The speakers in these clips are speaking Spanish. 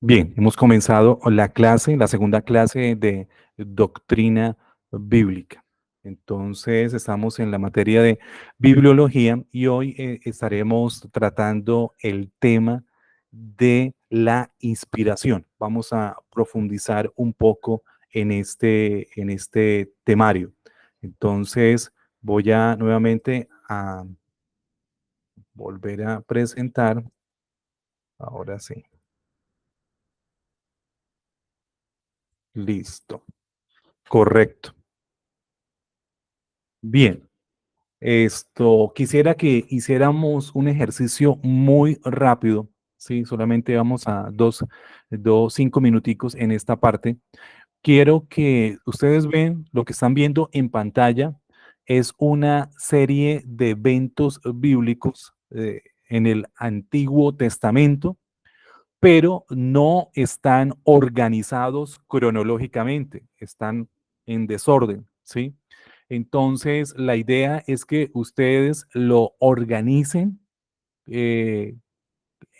Bien, hemos comenzado la clase, la segunda clase de doctrina bíblica. Entonces, estamos en la materia de bibliología y hoy estaremos tratando el tema de la inspiración. Vamos a profundizar un poco en este temario. Entonces, voy a nuevamente a volver a presentar. Ahora sí, listo. Correcto. Bien. Quisiera que hiciéramos un ejercicio muy rápido, ¿sí? Solamente vamos a cinco minuticos en esta parte. Quiero que ustedes ven lo que están viendo en pantalla. Es una serie de eventos bíblicos en el Antiguo Testamento, pero no están organizados cronológicamente, están en desorden, ¿sí? Entonces, la idea es que ustedes lo organicen eh,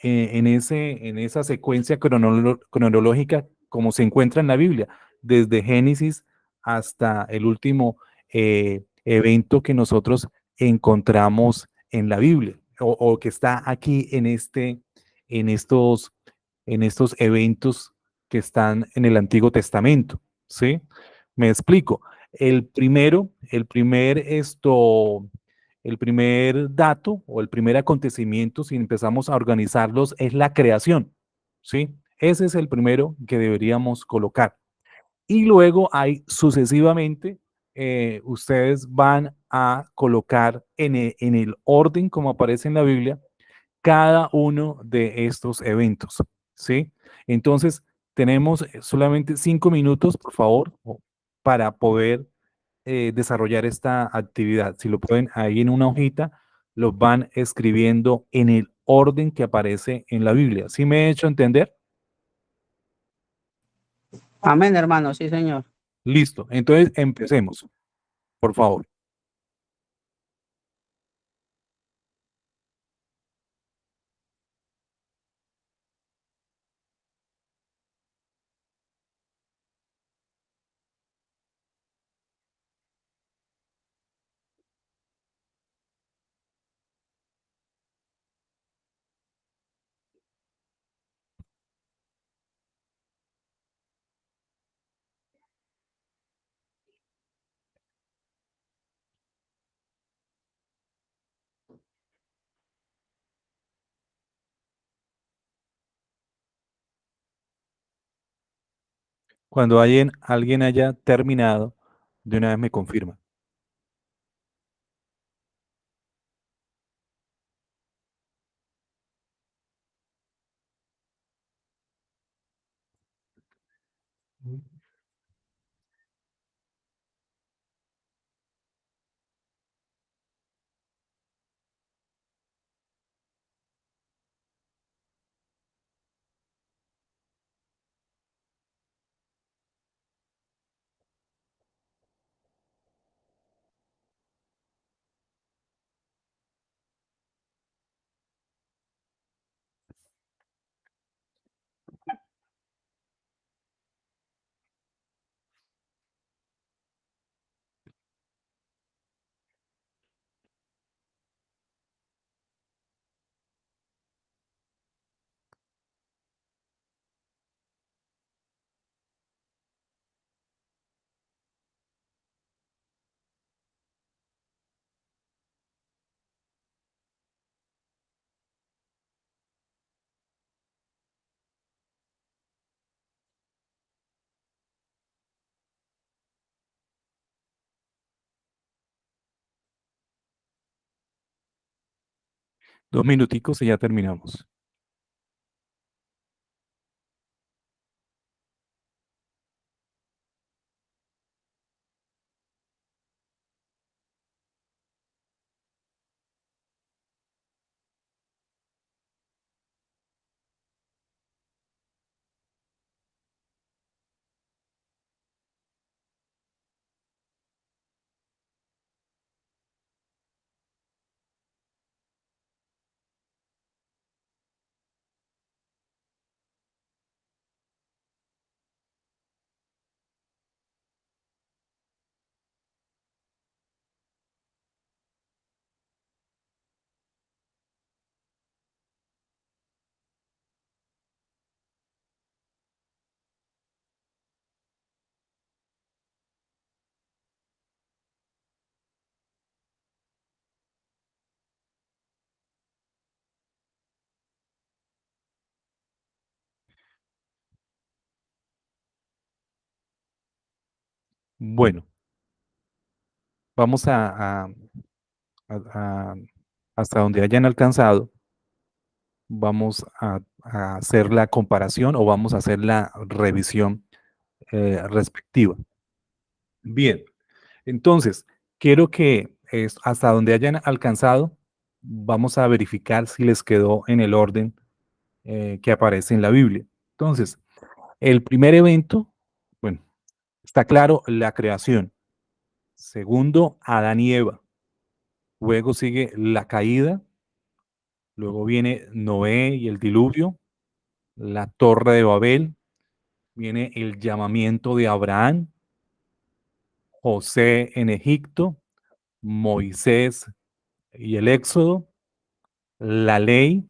en esa secuencia cronológica como se encuentra en la Biblia, desde Génesis hasta el último evento que nosotros encontramos en la Biblia o que está aquí en estos, en estos eventos que están en el Antiguo Testamento, ¿sí? Me explico. El primer dato o el primer acontecimiento, si empezamos a organizarlos, es la creación, ¿sí? Ese es el primero que deberíamos colocar. Y luego hay sucesivamente, ustedes van a colocar en el orden como aparece en la Biblia cada uno de estos eventos, ¿sí? Entonces, tenemos solamente 5 minutos, por favor, para poder desarrollar esta actividad. Si lo pueden ahí en una hojita, los van escribiendo en el orden que aparece en la Biblia. ¿Sí me he hecho entender? Amén, hermano, sí, señor. Listo. Entonces, empecemos, por favor. Cuando alguien haya terminado, de una vez me confirma. Mm. 2 minuticos y ya terminamos. Bueno, vamos a- hasta donde hayan alcanzado, vamos a hacer la comparación o vamos a hacer la revisión respectiva. Bien, entonces, quiero que hasta donde hayan alcanzado, vamos a verificar si les quedó en el orden que aparece en la Biblia. Entonces, el primer evento, bueno, está claro, la creación. Segundo, Adán y Eva. Luego sigue la caída. Luego viene Noé y el diluvio, la torre de Babel. Viene el llamamiento de Abraham, José en Egipto, Moisés y el Éxodo, la ley.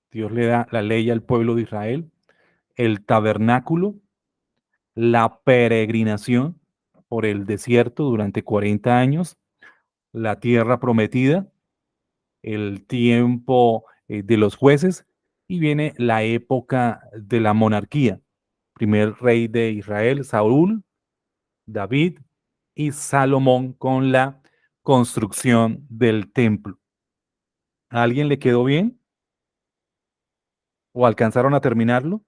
Dios le da la ley al pueblo de Israel, el tabernáculo, la peregrinación por el desierto durante 40 años, la tierra prometida, el tiempo de los jueces y viene la época de la monarquía. Primer rey de Israel, Saúl, David y Salomón con la construcción del templo. ¿A alguien le quedó bien? ¿O alcanzaron a terminarlo?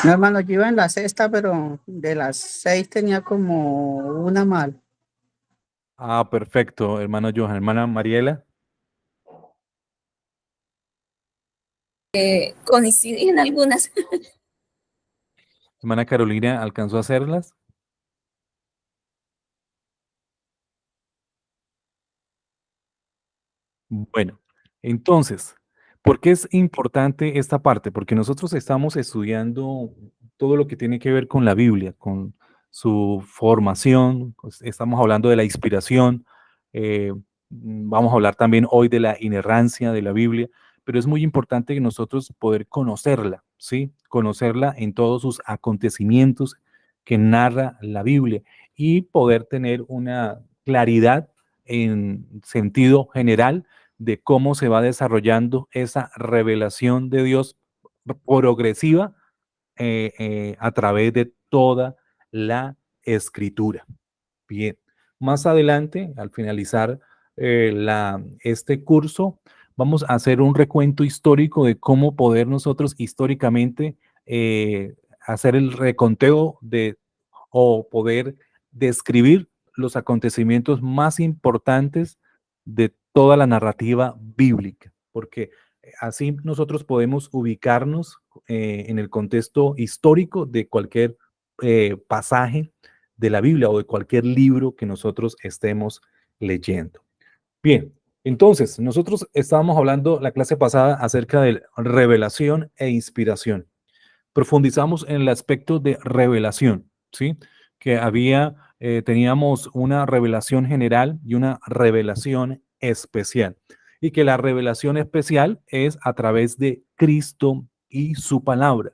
No, hermano, yo iba en la sexta, pero de las 6 tenía como una mal. Ah, perfecto, hermano Johan. Hermana Mariela. Coincidí en algunas. Hermana Carolina, ¿alcanzó a hacerlas? Bueno, entonces, ¿por qué es importante esta parte? Porque nosotros estamos estudiando todo lo que tiene que ver con la Biblia, con su formación, pues, estamos hablando de la inspiración, vamos a hablar también hoy de la inerrancia de la Biblia, pero es muy importante que nosotros poder conocerla, ¿sí? Conocerla en todos sus acontecimientos que narra la Biblia y poder tener una claridad en sentido general de cómo se va desarrollando esa revelación de Dios progresiva a través de toda la escritura. Bien, más adelante, al finalizar este curso, vamos a hacer un recuento histórico de cómo poder nosotros históricamente hacer el reconteo de o poder describir los acontecimientos más importantes de toda la narrativa bíblica, porque así nosotros podemos ubicarnos en el contexto histórico de cualquier pasaje de la Biblia o de cualquier libro que nosotros estemos leyendo. Bien, entonces, nosotros estábamos hablando la clase pasada acerca de revelación e inspiración. Profundizamos en el aspecto de revelación, ¿sí? Que teníamos una revelación general y una revelación especial. Y que la revelación especial es a través de Cristo y su palabra.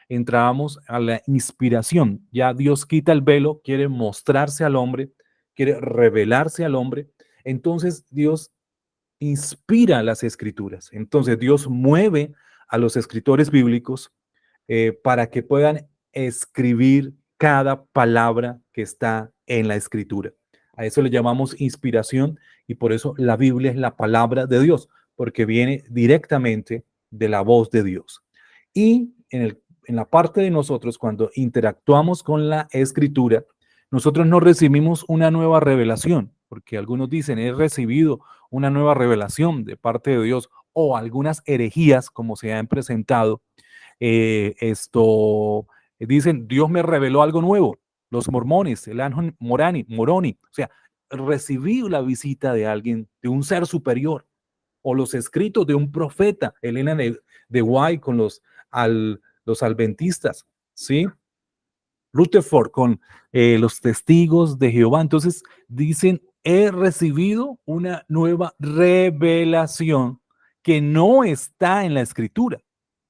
Entrábamos a la inspiración. Ya Dios quita el velo, quiere mostrarse al hombre, quiere revelarse al hombre. Entonces Dios inspira las escrituras. Entonces Dios mueve a los escritores bíblicos para que puedan escribir cada palabra que está en la escritura. A eso le llamamos inspiración y por eso la Biblia es la palabra de Dios, porque viene directamente de la voz de Dios. Y en la parte de nosotros, cuando interactuamos con la escritura, nosotros no recibimos una nueva revelación, porque algunos dicen, he recibido una nueva revelación de parte de Dios, o algunas herejías, como se han presentado, dicen, Dios me reveló algo nuevo. Los mormones, el ángel Moroni, o sea, recibí la visita de alguien, de un ser superior, o los escritos de un profeta, Elena de White con los adventistas, ¿sí? Rutherford con los testigos de Jehová. Entonces dicen, he recibido una nueva revelación que no está en la escritura.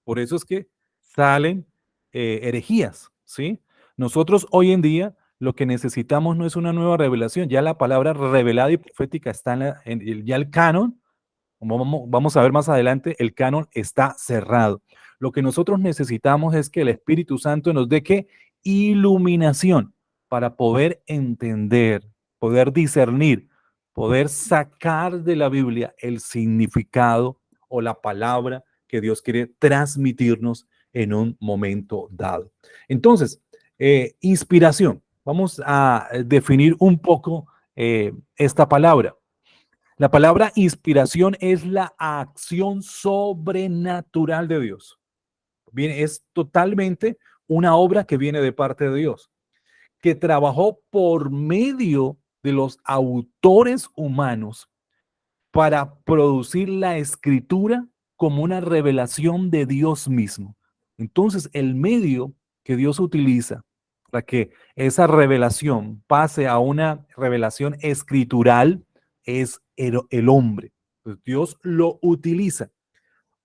Por eso es que salen herejías, ¿sí? Nosotros hoy en día lo que necesitamos no es una nueva revelación, ya la palabra revelada y profética está ya el canon, como vamos a ver más adelante, el canon está cerrado. Lo que nosotros necesitamos es que el Espíritu Santo nos dé ¿qué? Iluminación para poder entender, poder discernir, poder sacar de la Biblia el significado o la palabra que Dios quiere transmitirnos en un momento dado. Entonces, inspiración. Vamos a definir un poco esta palabra. La palabra inspiración es la acción sobrenatural de Dios. Bien, es totalmente una obra que viene de parte de Dios, que trabajó por medio de los autores humanos para producir la escritura como una revelación de Dios mismo. Entonces, el medio que Dios utiliza para que esa revelación pase a una revelación escritural es el hombre. Pues Dios lo utiliza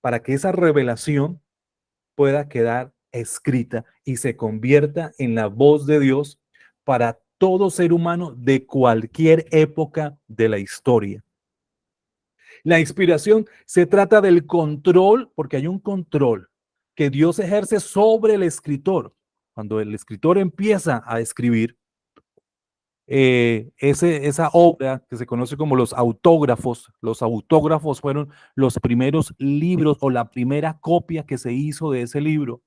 para que esa revelación pueda quedar escrita y se convierta en la voz de Dios para todo ser humano de cualquier época de la historia. La inspiración se trata del control, porque hay un control que Dios ejerce sobre el escritor. Cuando el escritor empieza a escribir, esa obra que se conoce como los autógrafos fueron los primeros libros o la primera copia que se hizo de ese libro,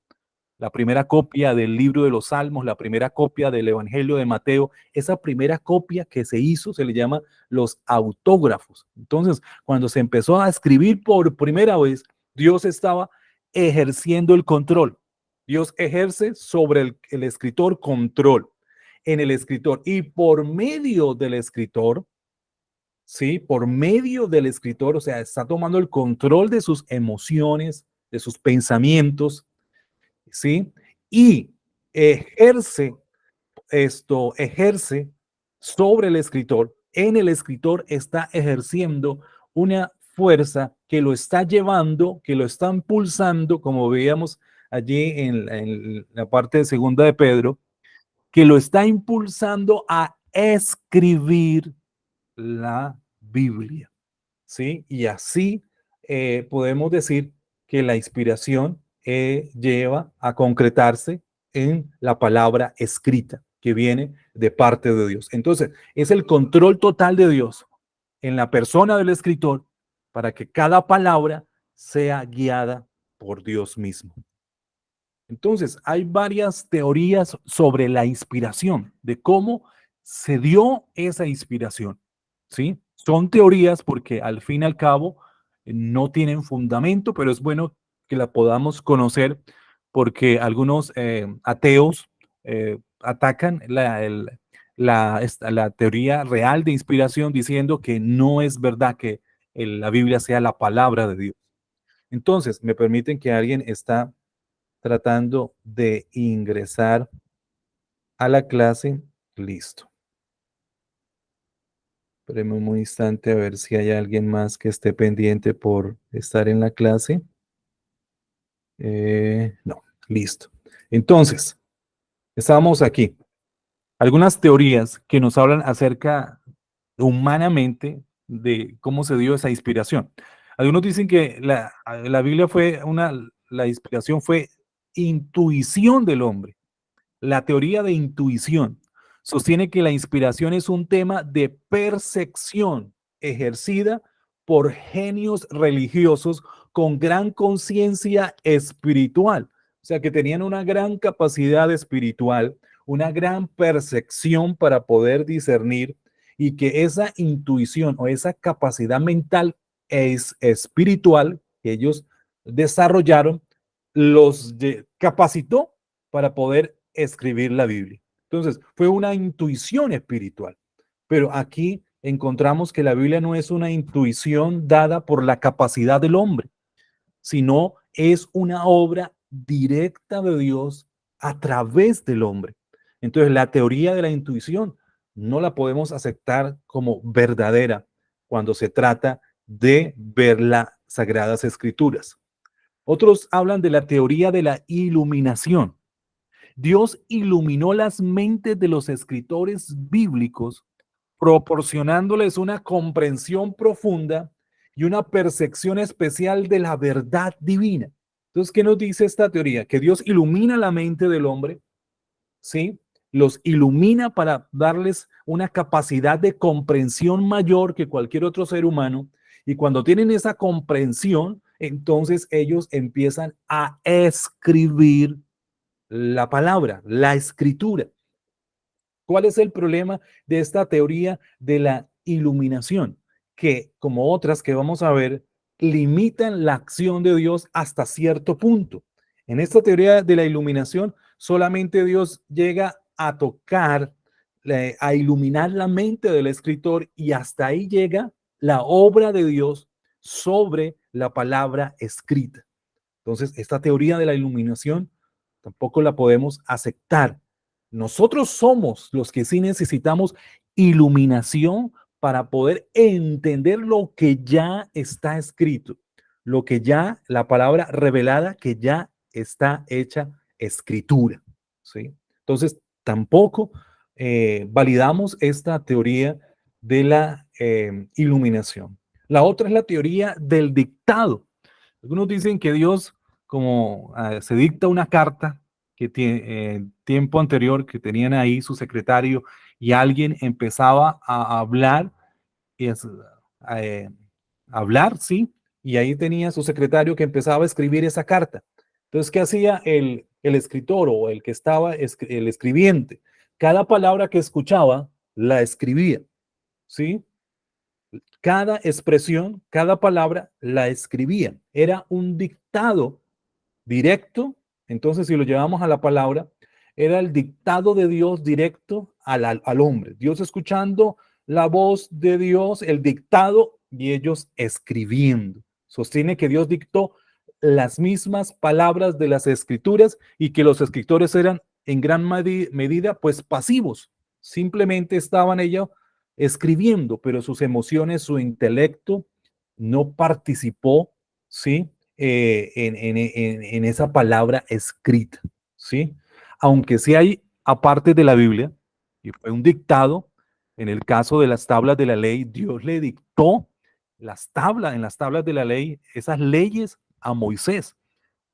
la primera copia del libro de los Salmos, la primera copia del Evangelio de Mateo, esa primera copia que se hizo se le llama los autógrafos. Entonces, cuando se empezó a escribir por primera vez, Dios estaba ejerciendo el control. Dios ejerce sobre el escritor control en el escritor y por medio del escritor, ¿sí? Por medio del escritor, o sea, está tomando el control de sus emociones, de sus pensamientos, ¿sí? Y ejerce ejerce sobre el escritor. En el escritor está ejerciendo una fuerza que lo está llevando, que lo está impulsando, como veíamos allí en la parte segunda de Pedro, que lo está impulsando a escribir la Biblia, ¿sí? Y así podemos decir que la inspiración lleva a concretarse en la palabra escrita que viene de parte de Dios. Entonces, es el control total de Dios en la persona del escritor para que cada palabra sea guiada por Dios mismo. Entonces, hay varias teorías sobre la inspiración, de cómo se dio esa inspiración, ¿sí? Son teorías porque al fin y al cabo no tienen fundamento, pero es bueno que la podamos conocer porque algunos ateos atacan la teoría real de inspiración diciendo que no es verdad que la Biblia sea la palabra de Dios. Entonces, me permiten que alguien está tratando de ingresar a la clase. Listo. Esperemos un instante a ver si hay alguien más que esté pendiente por estar en la clase. No, listo. Entonces, estamos aquí. Algunas teorías que nos hablan acerca humanamente de cómo se dio esa inspiración. Algunos dicen que la Biblia la inspiración fue intuición del hombre. La teoría de intuición sostiene que la inspiración es un tema de percepción ejercida por genios religiosos con gran conciencia espiritual, o sea, que tenían una gran capacidad espiritual, una gran percepción para poder discernir y que esa intuición o esa capacidad mental es espiritual que ellos desarrollaron capacitó para poder escribir la Biblia. Entonces, fue una intuición espiritual. Pero aquí encontramos que la Biblia no es una intuición dada por la capacidad del hombre, sino es una obra directa de Dios a través del hombre. Entonces, la teoría de la intuición no la podemos aceptar como verdadera cuando se trata de ver las Sagradas Escrituras. Otros hablan de la teoría de la iluminación. Dios iluminó las mentes de los escritores bíblicos, proporcionándoles una comprensión profunda y una percepción especial de la verdad divina. Entonces, ¿qué nos dice esta teoría? Que Dios ilumina la mente del hombre, ¿sí? los ilumina para darles una capacidad de comprensión mayor que cualquier otro ser humano. Y cuando tienen esa comprensión, entonces ellos empiezan a escribir la palabra, la escritura. ¿Cuál es el problema de esta teoría de la iluminación? Que, como otras que vamos a ver, limitan la acción de Dios hasta cierto punto. En esta teoría de la iluminación, solamente Dios llega a tocar, a iluminar la mente del escritor, y hasta ahí llega la obra de Dios sobre la palabra escrita. Entonces, esta teoría de la iluminación tampoco la podemos aceptar. Nosotros somos los que sí necesitamos iluminación para poder entender lo que ya está escrito, lo que ya, la palabra revelada que ya está hecha escritura, ¿sí? Entonces, tampoco validamos esta teoría de la iluminación. La otra es la teoría del dictado. Algunos dicen que Dios, como se dicta una carta que tiene tiempo anterior, que tenían ahí su secretario, y alguien empezaba a hablar, y eh, hablar, sí, y ahí tenía su secretario que empezaba a escribir esa carta. Entonces, ¿qué hacía el escritor o el que estaba, el escribiente? Cada palabra que escuchaba, la escribía, ¿sí? Cada expresión, cada palabra la escribían. Era un dictado directo. Entonces, si lo llevamos a la palabra, era el dictado de Dios directo al hombre. Dios escuchando la voz de Dios, el dictado, y ellos escribiendo. Sostiene que Dios dictó las mismas palabras de las escrituras y que los escritores eran en gran medida pues pasivos. Simplemente estaban ellos escribiendo, pero sus emociones, su intelecto no participó, ¿sí? En esa palabra escrita, ¿sí? Aunque sí hay, aparte de la Biblia, y fue un dictado, en el caso de las tablas de la ley, Dios le dictó en las tablas de la ley, esas leyes a Moisés.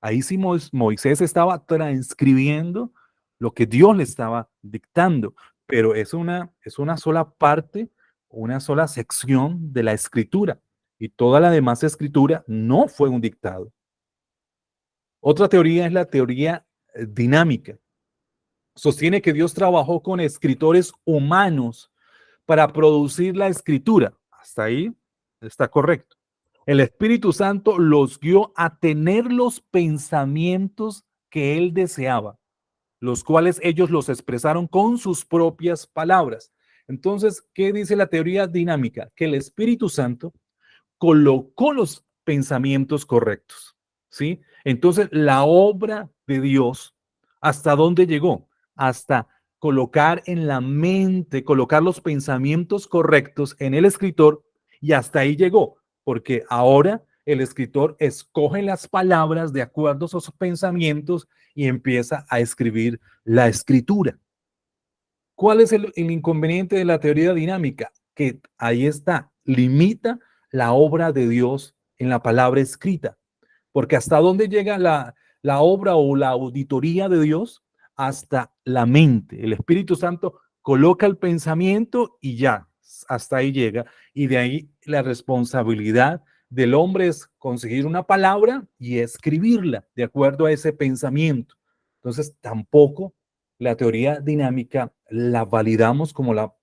Ahí sí Moisés estaba transcribiendo lo que Dios le estaba dictando, pero es una sola parte, una sola sección de la escritura, y toda la demás escritura no fue un dictado. Otra teoría es la teoría dinámica. Sostiene que Dios trabajó con escritores humanos para producir la escritura. Hasta ahí está correcto. El Espíritu Santo los guió a tener los pensamientos que él deseaba, los cuales ellos los expresaron con sus propias palabras. Entonces, ¿qué dice la teoría dinámica? Que el Espíritu Santo colocó los pensamientos correctos, ¿sí? Entonces, la obra de Dios, ¿hasta dónde llegó? Hasta colocar en la mente, colocar los pensamientos correctos en el escritor, y hasta ahí llegó, porque ahora el escritor escoge las palabras de acuerdo a sus pensamientos y empieza a escribir la escritura. ¿Cuál es el inconveniente de la teoría dinámica? Que ahí está, limita la obra de Dios en la palabra escrita, porque hasta dónde llega la obra o la auditoría de Dios, hasta la mente. El Espíritu Santo coloca el pensamiento y ya, hasta ahí llega, y de ahí la responsabilidad del hombre es conseguir una palabra y escribirla de acuerdo a ese pensamiento. Entonces, tampoco la teoría dinámica la validamos como la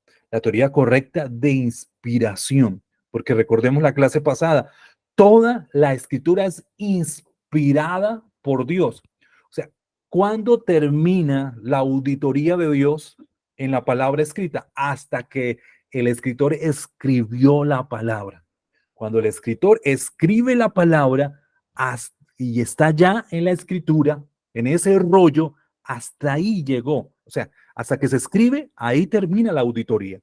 teoría correcta de inspiración, porque recordemos la clase pasada, toda la escritura es inspirada por Dios. O sea, ¿cuándo termina la auditoría de Dios en la palabra escrita? Hasta que el escritor escribió la palabra. Cuando el escritor escribe la palabra y está ya en la escritura, en ese rollo, hasta ahí llegó. O sea, hasta que se escribe, ahí termina la auditoría.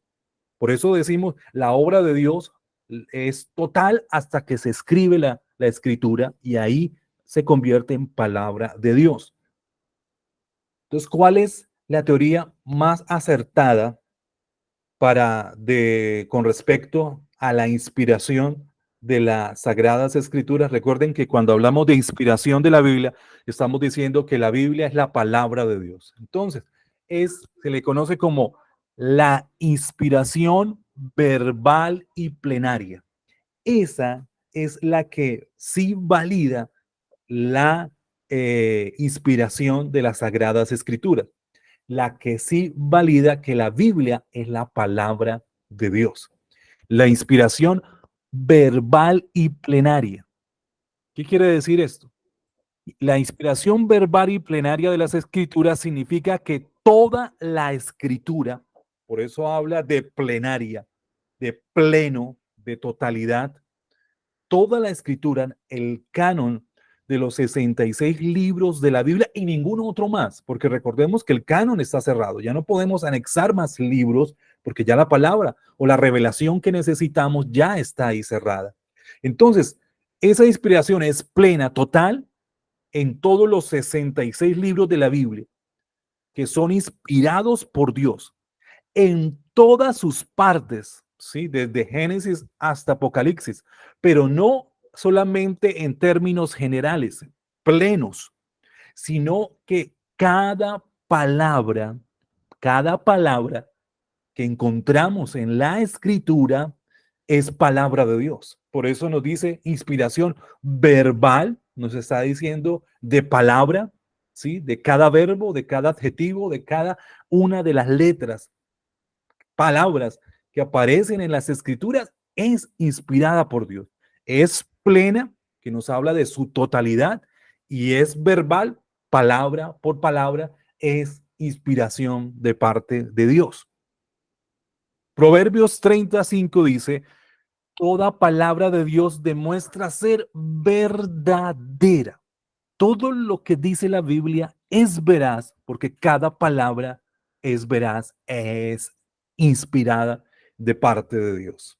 Por eso decimos, la obra de Dios es total hasta que se escribe la escritura, y ahí se convierte en palabra de Dios. Entonces, ¿cuál es la teoría más acertada con respecto a la inspiración de las Sagradas Escrituras? Recuerden que cuando hablamos de inspiración de la Biblia, estamos diciendo que la Biblia es la palabra de Dios. Entonces, se le conoce como la inspiración verbal y plenaria. Esa es la que sí valida la inspiración de las Sagradas Escrituras, la que sí valida que la Biblia es la palabra de Dios. La inspiración verbal y plenaria. ¿Qué quiere decir esto? La inspiración verbal y plenaria de las Escrituras significa que toda la Escritura, por eso habla de plenaria, de pleno, de totalidad, toda la Escritura, el canon de los 66 libros de la Biblia y ningún otro más, porque recordemos que el canon está cerrado, ya no podemos anexar más libros porque ya la palabra o la revelación que necesitamos ya está ahí cerrada. Entonces, esa inspiración es plena, total, en todos los 66 libros de la Biblia, que son inspirados por Dios, en todas sus partes, ¿sí? Desde Génesis hasta Apocalipsis, pero no solamente en términos generales, plenos, sino que cada palabra que encontramos en la Escritura es palabra de Dios. Por eso nos dice inspiración verbal, nos está diciendo de palabra, ¿sí? De cada verbo, de cada adjetivo, de cada una de las letras, palabras que aparecen en las Escrituras, es inspirada por Dios. Es plena, que nos habla de su totalidad, y es verbal, palabra por palabra, es inspiración de parte de Dios. Proverbios 35 dice, toda palabra de Dios demuestra ser verdadera. Todo lo que dice la Biblia es veraz, porque cada palabra es veraz, es inspirada de parte de Dios.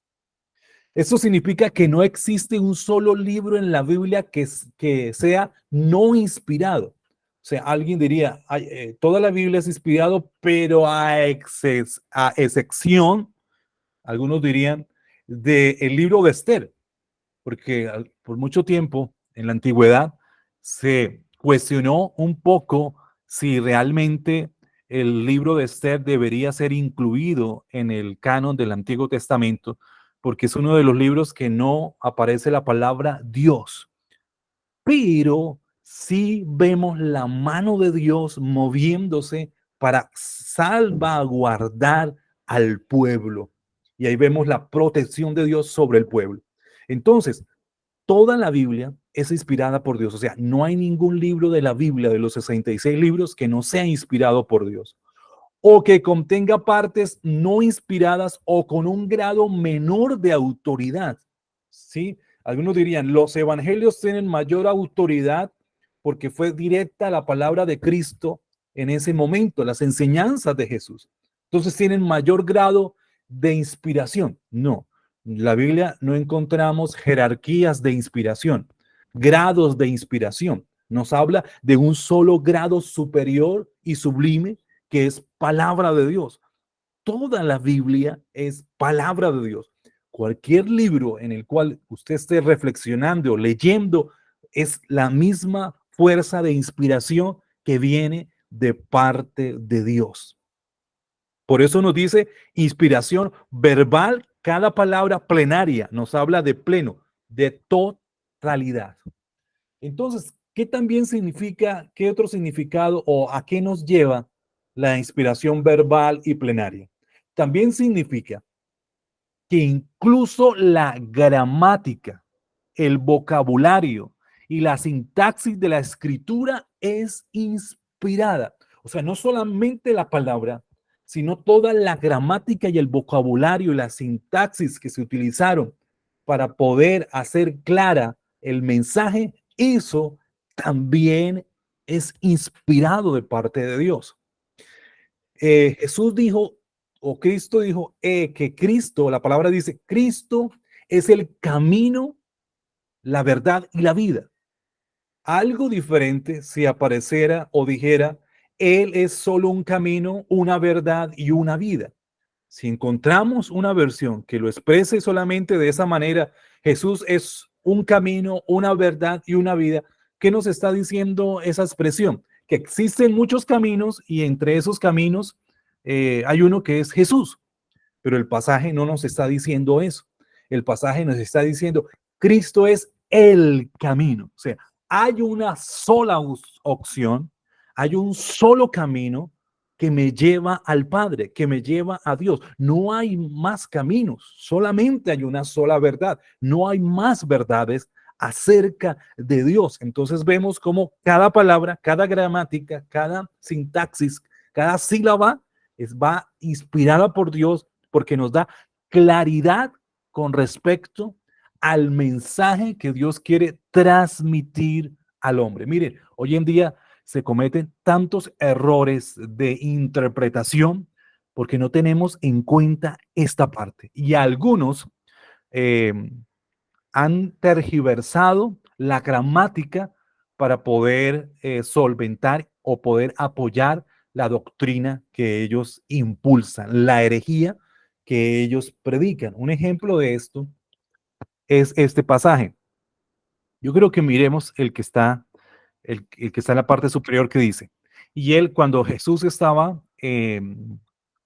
Eso significa que no existe un solo libro en la Biblia que sea no inspirado. O sea, alguien diría, toda la Biblia es inspirado, pero a excepción, algunos dirían, del libro de Esther, porque por mucho tiempo en la antigüedad se cuestionó un poco si realmente el libro de Esther debería ser incluido en el canon del Antiguo Testamento, porque es uno de los libros que no aparece la palabra Dios, pero sí vemos la mano de Dios moviéndose para salvaguardar al pueblo. Y ahí vemos la protección de Dios sobre el pueblo. Entonces, toda la Biblia es inspirada por Dios. O sea, no hay ningún libro de la Biblia, de los 66 libros, que no sea inspirado por Dios, o que contenga partes no inspiradas o con un grado menor de autoridad. ¿Sí? Algunos dirían, los evangelios tienen mayor autoridad porque fue directa la palabra de Cristo en ese momento, las enseñanzas de Jesús. Entonces tienen mayor grado de inspiración. No, en la Biblia no encontramos jerarquías de inspiración, grados de inspiración. Nos habla de un solo grado superior y sublime, que es palabra de Dios. Toda la Biblia es palabra de Dios. Cualquier libro en el cual usted esté reflexionando, leyendo, es la misma fuerza de inspiración que viene de parte de Dios. Por eso nos dice inspiración verbal, cada palabra plenaria nos habla de pleno, de totalidad. Entonces, ¿qué también significa, qué otro significado o a qué nos lleva la inspiración verbal y plenaria? También significa que incluso la gramática, el vocabulario y la sintaxis de la escritura es inspirada. O sea, no solamente la palabra, sino toda la gramática y el vocabulario y la sintaxis que se utilizaron para poder hacer clara el mensaje, eso también es inspirado de parte de Dios. Jesús dijo, o Cristo dijo, que Cristo, la palabra dice, Cristo es el camino, la verdad y la vida. Algo diferente si apareciera o dijera, Él es solo un camino, una verdad y una vida. Si encontramos una versión que lo exprese solamente de esa manera, Jesús es un camino, una verdad y una vida, ¿qué nos está diciendo esa expresión? que existen muchos caminos y entre esos caminos hay uno que es Jesús, pero el pasaje no nos está diciendo eso. El pasaje nos está diciendo, Cristo es el camino. O sea, hay una sola opción, hay un solo camino que me lleva al Padre, que me lleva a Dios. No hay más caminos, solamente hay una sola verdad. No hay más verdades acerca de Dios. Entonces vemos cómo cada palabra, cada gramática, cada sintaxis, cada sílaba va inspirada por Dios porque nos da claridad con respecto al mensaje que Dios quiere transmitir al hombre. Miren, hoy en día se cometen tantos errores de interpretación porque no tenemos en cuenta esta parte. Y algunos eh, han tergiversado la gramática para poder solventar o poder apoyar la doctrina que ellos impulsan, la herejía que ellos predican. Un ejemplo de esto es este pasaje. Yo creo que miremos el que está en la parte superior que dice, y él cuando Jesús estaba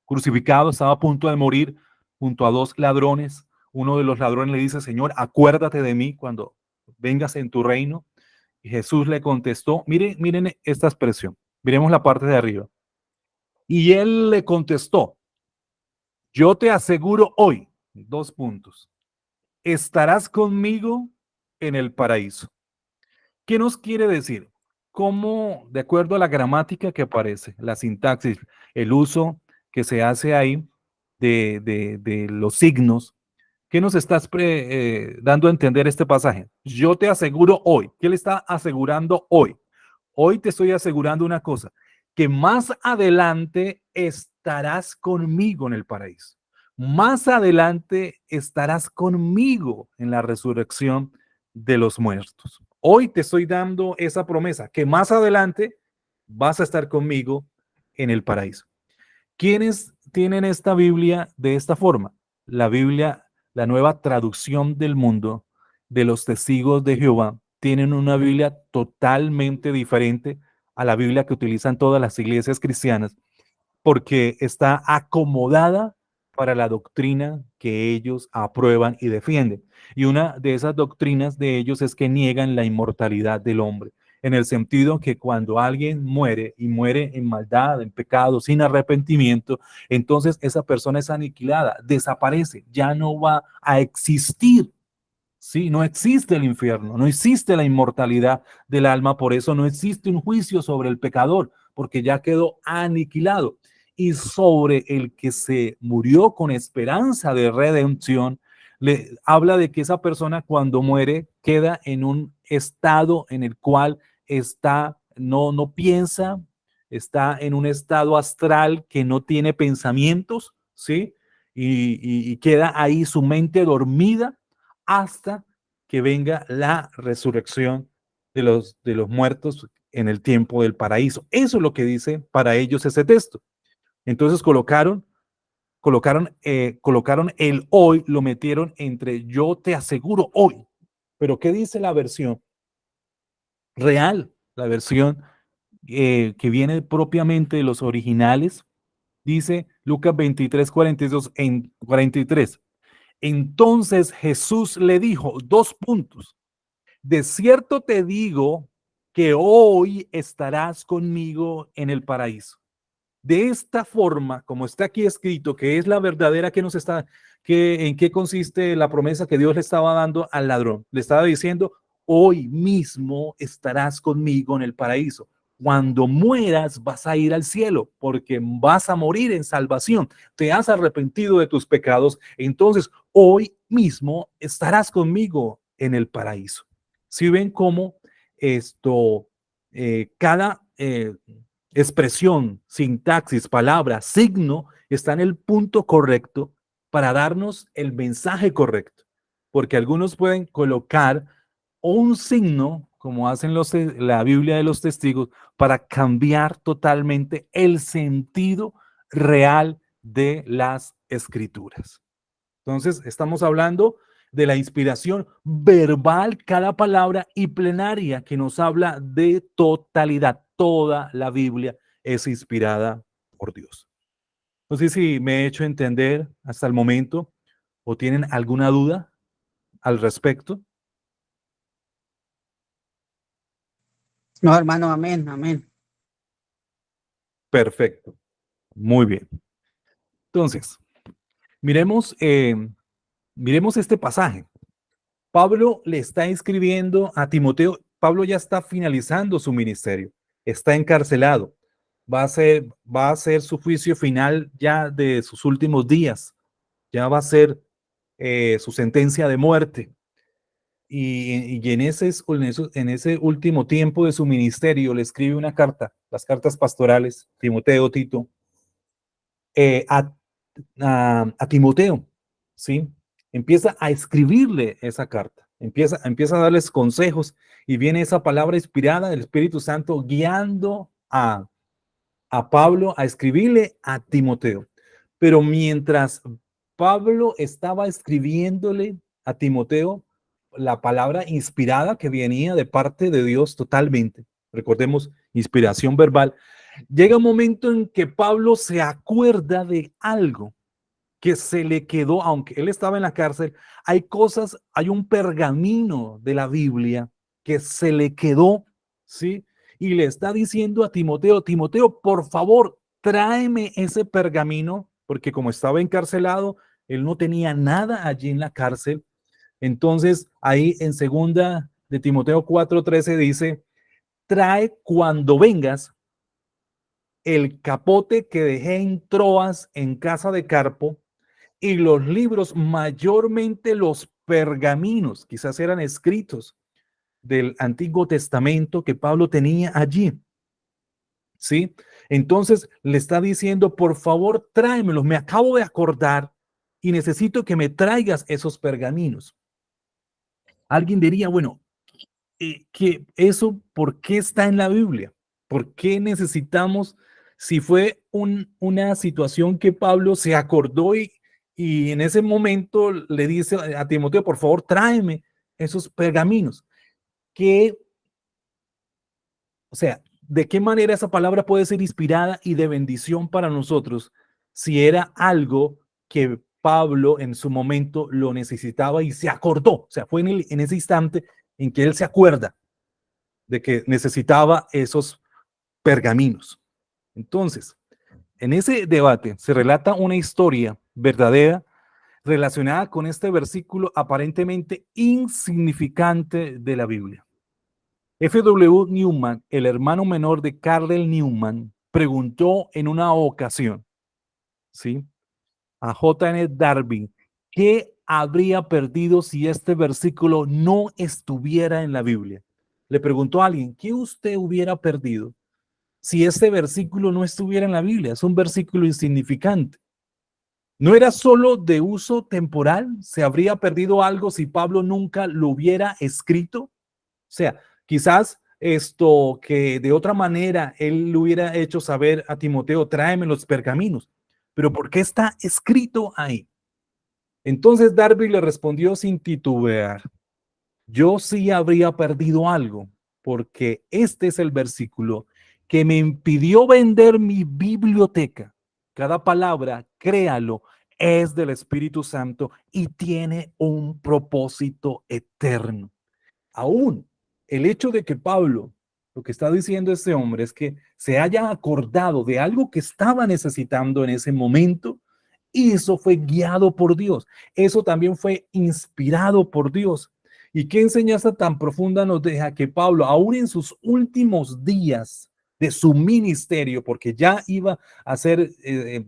crucificado, estaba a punto de morir junto a dos ladrones, uno de los ladrones le dice, Señor, acuérdate de mí cuando vengas en tu reino. Y Jesús le contestó, miren esta expresión, miremos la parte de arriba. Y él le contestó, yo te aseguro hoy, 2 puntos, estarás conmigo en el paraíso. ¿Qué nos quiere decir? ¿Cómo, de acuerdo a la gramática que aparece, la sintaxis, el uso que se hace ahí de los signos, qué nos estás dando a entender este pasaje? Yo te aseguro hoy, ¿qué le está asegurando hoy? Hoy te estoy asegurando una cosa, que más adelante estarás conmigo en el paraíso. Más adelante estarás conmigo en la resurrección de los muertos. Hoy te estoy dando esa promesa, que más adelante vas a estar conmigo en el paraíso. ¿Quiénes tienen esta Biblia de esta forma? La Biblia, la nueva traducción del mundo de los testigos de Jehová, tienen una Biblia totalmente diferente a la Biblia que utilizan todas las iglesias cristianas, porque está acomodada para la doctrina que ellos aprueban y defienden. Y una de esas doctrinas de ellos es que niegan la inmortalidad del hombre, en el sentido que cuando alguien muere y muere en maldad, en pecado, sin arrepentimiento, entonces esa persona es aniquilada, desaparece, ya no va a existir. Sí, no existe el infierno, no existe la inmortalidad del alma, por eso no existe un juicio sobre el pecador, porque ya quedó aniquilado. Y sobre el que se murió con esperanza de redención, le habla de que esa persona cuando muere queda en un estado en el cual está, no piensa, está en un estado astral que no tiene pensamientos, ¿sí? Y queda ahí su mente dormida hasta que venga la resurrección de los muertos en el tiempo del paraíso. Eso es lo que dice para ellos ese texto. Entonces colocaron el hoy, lo metieron entre yo te aseguro hoy. Pero ¿qué dice la versión real? La versión que viene propiamente de los originales, dice Lucas 23, 42, en 43. Entonces Jesús le dijo, 2 puntos, de cierto te digo que hoy estarás conmigo en el paraíso. De esta forma, como está aquí escrito, que es la verdadera que nos está, que en qué consiste la promesa que Dios le estaba dando al ladrón. Le estaba diciendo, hoy mismo estarás conmigo en el paraíso. Cuando mueras vas a ir al cielo porque vas a morir en salvación. Te has arrepentido de tus pecados. Entonces, hoy mismo estarás conmigo en el paraíso. Si ven cómo esto, cada expresión, sintaxis, palabra, signo, está en el punto correcto para darnos el mensaje correcto. Porque algunos pueden colocar un signo, como hacen la Biblia de los testigos, para cambiar totalmente el sentido real de las escrituras. Entonces, estamos hablando de la inspiración verbal, cada palabra, y plenaria, que nos habla de totalidad. toda la Biblia es inspirada por Dios. No sé si me he hecho entender hasta el momento o tienen alguna duda al respecto. No, hermano, amén, amén. Perfecto. Muy bien. Entonces, miremos, miremos este pasaje. Pablo le está escribiendo a Timoteo. Pablo ya está finalizando su ministerio. Está encarcelado. Va a ser su juicio final ya de sus últimos días. Ya va a ser su sentencia de muerte. Y en ese último tiempo de su ministerio le escribe una carta, las cartas pastorales, Timoteo, Tito, eh, a, a Timoteo, ¿sí? Empieza a escribirle esa carta, empieza a darles consejos y viene esa palabra inspirada del Espíritu Santo guiando a Pablo a escribirle a Timoteo. Pero mientras Pablo estaba escribiéndole a Timoteo la palabra inspirada que venía de parte de Dios totalmente, recordemos, inspiración verbal, llega un momento en que Pablo se acuerda de algo que se le quedó, aunque él estaba en la cárcel, hay cosas, hay un pergamino de la Biblia que se le quedó, ¿sí? Y le está diciendo a Timoteo, Timoteo, por favor, tráeme ese pergamino, porque como estaba encarcelado, él no tenía nada allí en la cárcel. Entonces, ahí en segunda de Timoteo 4:13 dice, trae cuando vengas el capote que dejé en Troas en casa de Carpo y los libros, mayormente los pergaminos, quizás eran escritos del Antiguo Testamento que Pablo tenía allí. ¿Sí? Entonces le está diciendo, por favor, tráemelos, me acabo de acordar y necesito que me traigas esos pergaminos. Alguien diría, bueno, que eso, ¿por qué está en la Biblia? ¿Por qué necesitamos, si fue una situación que Pablo se acordó y en ese momento le dice a Timoteo, por favor, tráeme esos pergaminos? ¿Qué, o sea, de qué manera esa palabra puede ser inspirada y de bendición para nosotros si era algo que Pablo en su momento lo necesitaba y se acordó? O sea, fue en ese instante en que él se acuerda de que necesitaba esos pergaminos. Entonces, en ese debate se relata una historia verdadera relacionada con este versículo aparentemente insignificante de la Biblia. F.W. Newman, el hermano menor de Cardell Newman, preguntó en una ocasión, ¿sí?, a J.N. Darby, ¿qué habría perdido si este versículo no estuviera en la Biblia? Le preguntó a alguien, ¿qué usted hubiera perdido si este versículo no estuviera en la Biblia? Es un versículo insignificante. ¿No era solo de uso temporal? ¿Se habría perdido algo si Pablo nunca lo hubiera escrito? O sea, quizás esto que de otra manera él le hubiera hecho saber a Timoteo, tráeme los pergaminos, pero ¿por qué está escrito ahí? Entonces Darby le respondió sin titubear, yo sí habría perdido algo, porque este es el versículo que me impidió vender mi biblioteca. Cada palabra, créalo, es del Espíritu Santo y tiene un propósito eterno. Aún el hecho de que Pablo, lo que está diciendo este hombre es que se haya acordado de algo que estaba necesitando en ese momento, y eso fue guiado por Dios. Eso también fue inspirado por Dios. ¿Y qué enseñanza tan profunda nos deja que Pablo, aún en sus últimos días de su ministerio, porque ya iba a ser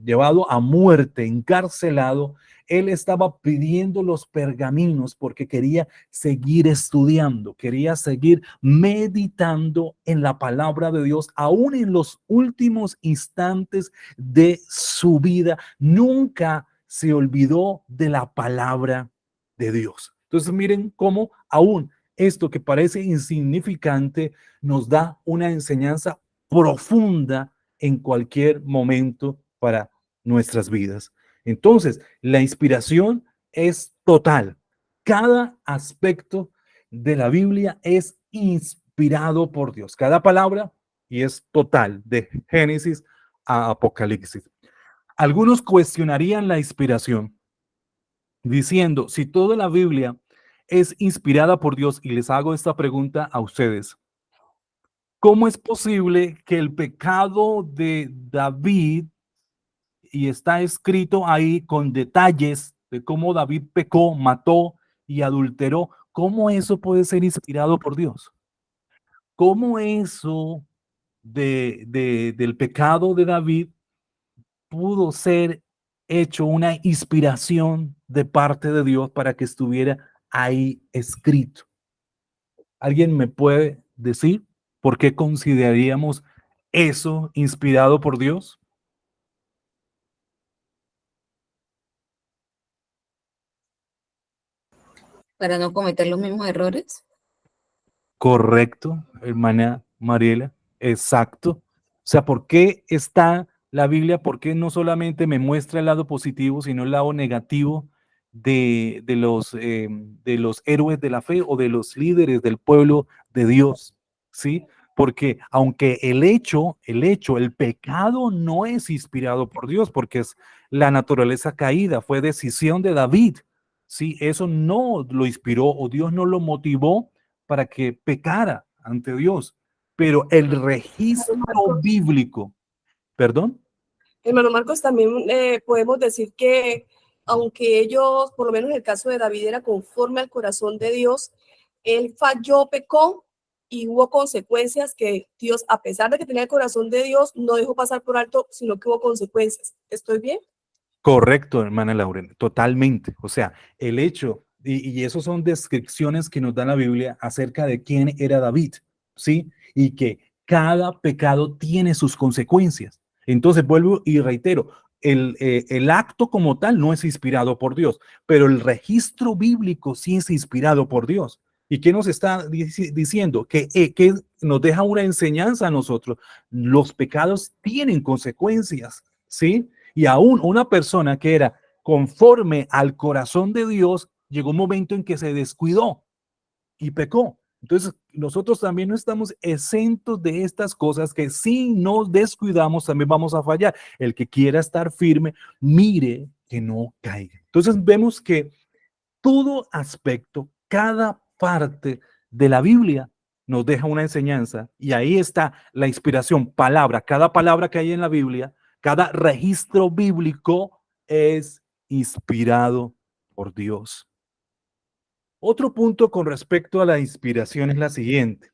llevado a muerte, encarcelado, él estaba pidiendo los pergaminos porque quería seguir estudiando, quería seguir meditando en la palabra de Dios, aún en los últimos instantes de su vida. Nunca se olvidó de la palabra de Dios. Entonces miren cómo aún esto que parece insignificante nos da una enseñanza profunda en cualquier momento para nuestras vidas. Entonces, la inspiración es total. Cada aspecto de la Biblia es inspirado por Dios. Cada palabra y es total, de Génesis a Apocalipsis. Algunos cuestionarían la inspiración, diciendo, si toda la Biblia es inspirada por Dios, y les hago esta pregunta a ustedes, ¿cómo es posible que el pecado de David, y está escrito ahí con detalles de cómo David pecó, mató y adulteró, cómo eso puede ser inspirado por Dios? ¿Cómo eso del pecado de David pudo ser hecho una inspiración de parte de Dios para que estuviera ahí escrito? ¿Alguien me puede decir por qué consideraríamos eso inspirado por Dios? Para no cometer los mismos errores. Correcto, hermana Mariela, exacto. O sea, ¿por qué está la Biblia? ¿Por qué no solamente me muestra el lado positivo, sino el lado negativo de los héroes de la fe o de los líderes del pueblo de Dios? ¿Sí? Porque aunque el pecado no es inspirado por Dios, porque es la naturaleza caída, fue decisión de David. Sí, eso no lo inspiró o Dios no lo motivó para que pecara ante Dios. Pero el Hermano registro Marcos, bíblico, perdón, hermano Marcos, también podemos decir que aunque ellos, por lo menos en el caso de David, era conforme al corazón de Dios, él falló, pecó y hubo consecuencias que Dios, a pesar de que tenía el corazón de Dios, no dejó pasar por alto, sino que hubo consecuencias. ¿Estoy bien? correcto, hermana Lauren, totalmente. O sea, el hecho, y esos son descripciones que nos da la Biblia acerca de quién era David, ¿sí? Y que cada pecado tiene sus consecuencias. Entonces, vuelvo y reitero, el acto como tal no es inspirado por Dios, pero el registro bíblico sí es inspirado por Dios. ¿Y qué nos está diciendo? Que nos deja una enseñanza a nosotros. Los pecados tienen consecuencias, ¿sí? Y aún una persona que era conforme al corazón de Dios, llegó un momento en que se descuidó y pecó. Entonces, nosotros también no estamos exentos de estas cosas que si nos descuidamos también vamos a fallar. El que quiera estar firme, mire que no caiga. Entonces, vemos que todo aspecto, cada parte de la Biblia nos deja una enseñanza y ahí está la inspiración, cada palabra que hay en la Biblia, cada registro bíblico es inspirado por Dios. Otro punto con respecto a la inspiración es la siguiente.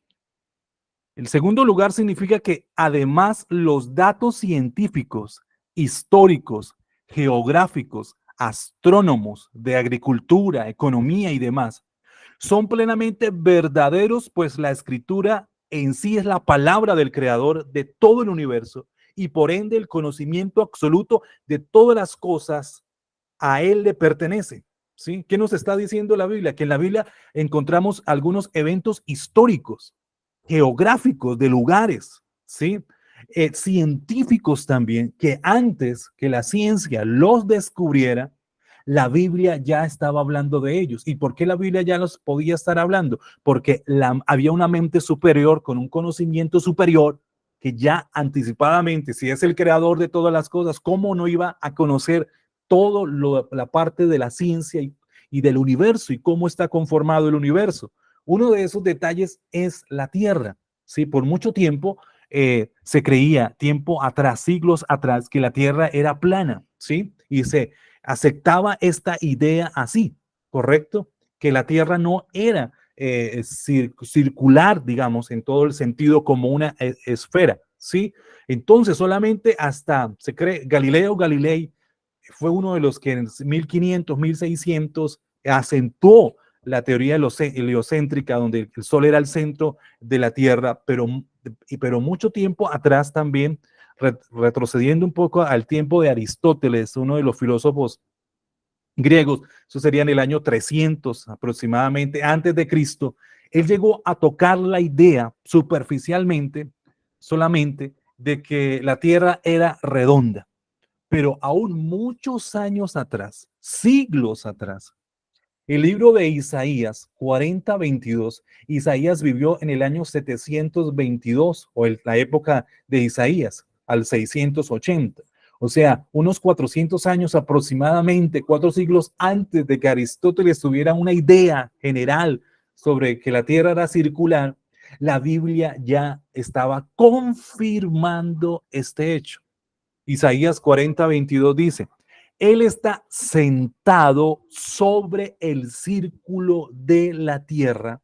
El segundo lugar significa que además los datos científicos, históricos, geográficos, astrónomos, de agricultura, economía y demás, son plenamente verdaderos, pues la escritura en sí es la palabra del creador de todo el universo y por ende el conocimiento absoluto de todas las cosas a él le pertenece. ¿Sí? ¿Qué nos está diciendo la Biblia? Que en la Biblia encontramos algunos eventos históricos, geográficos de lugares, ¿sí? Científicos también, que antes que la ciencia los descubriera, la Biblia ya estaba hablando de ellos. ¿Y por qué la Biblia ya los podía estar hablando? Porque había una mente superior con un conocimiento superior que ya anticipadamente, si es el creador de todas las cosas, ¿cómo no iba a conocer todo la parte de la ciencia y del universo y cómo está conformado el universo? Uno de esos detalles es la Tierra. Sí, por mucho tiempo se creía, tiempo atrás, siglos atrás, que la Tierra era plana, ¿sí? Y se aceptaba esta idea así, ¿correcto? Que la Tierra no era circular, digamos, en todo el sentido como una esfera, ¿sí? Entonces, solamente hasta, se cree, Galileo Galilei fue uno de los que en 1500, 1600 acentuó la teoría heliocéntrica, donde el Sol era el centro de la Tierra, pero mucho tiempo atrás también, retrocediendo un poco al tiempo de Aristóteles, uno de los filósofos griegos, eso sería en el año 300 aproximadamente, antes de Cristo, él llegó a tocar la idea superficialmente, solamente, de que la Tierra era redonda. Pero aún muchos años atrás, siglos atrás, El libro de Isaías 40:22, Isaías vivió en el año 722 o la época de Isaías al 680. O sea, unos 400 años aproximadamente, 4 siglos antes de que Aristóteles tuviera una idea general sobre que la Tierra era circular, la Biblia ya estaba confirmando este hecho. Isaías 40:22 dice: Él está sentado sobre el círculo de la tierra,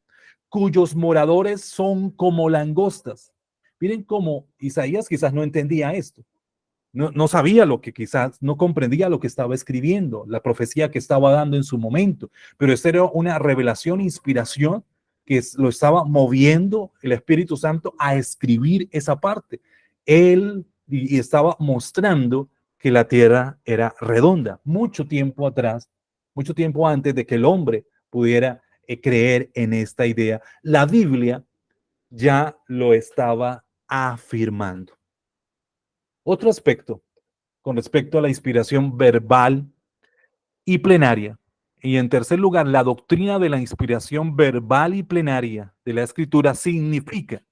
cuyos moradores son como langostas. Miren cómo Isaías quizás no entendía esto. No sabía lo que quizás, no comprendía lo que estaba escribiendo, la profecía que estaba dando en su momento, pero esta era una revelación, inspiración que lo estaba moviendo el Espíritu Santo a escribir esa parte. Él y estaba mostrando que la tierra era redonda, mucho tiempo atrás, mucho tiempo antes de que el hombre pudiera creer en esta idea. La Biblia ya lo estaba afirmando. Otro aspecto con respecto a la inspiración verbal y plenaria. Y en tercer lugar, la doctrina de la inspiración verbal y plenaria de la Escritura significa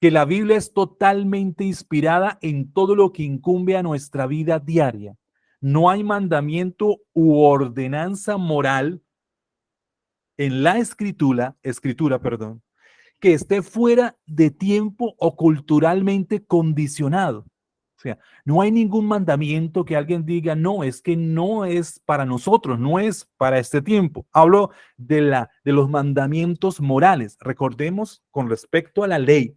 que la Biblia es totalmente inspirada en todo lo que incumbe a nuestra vida diaria. No hay mandamiento u ordenanza moral en la escritura, que esté fuera de tiempo o culturalmente condicionado. O sea, no hay ningún mandamiento que alguien diga, no, es que no es para nosotros, no es para este tiempo. Hablo de los mandamientos morales. Recordemos con respecto a la ley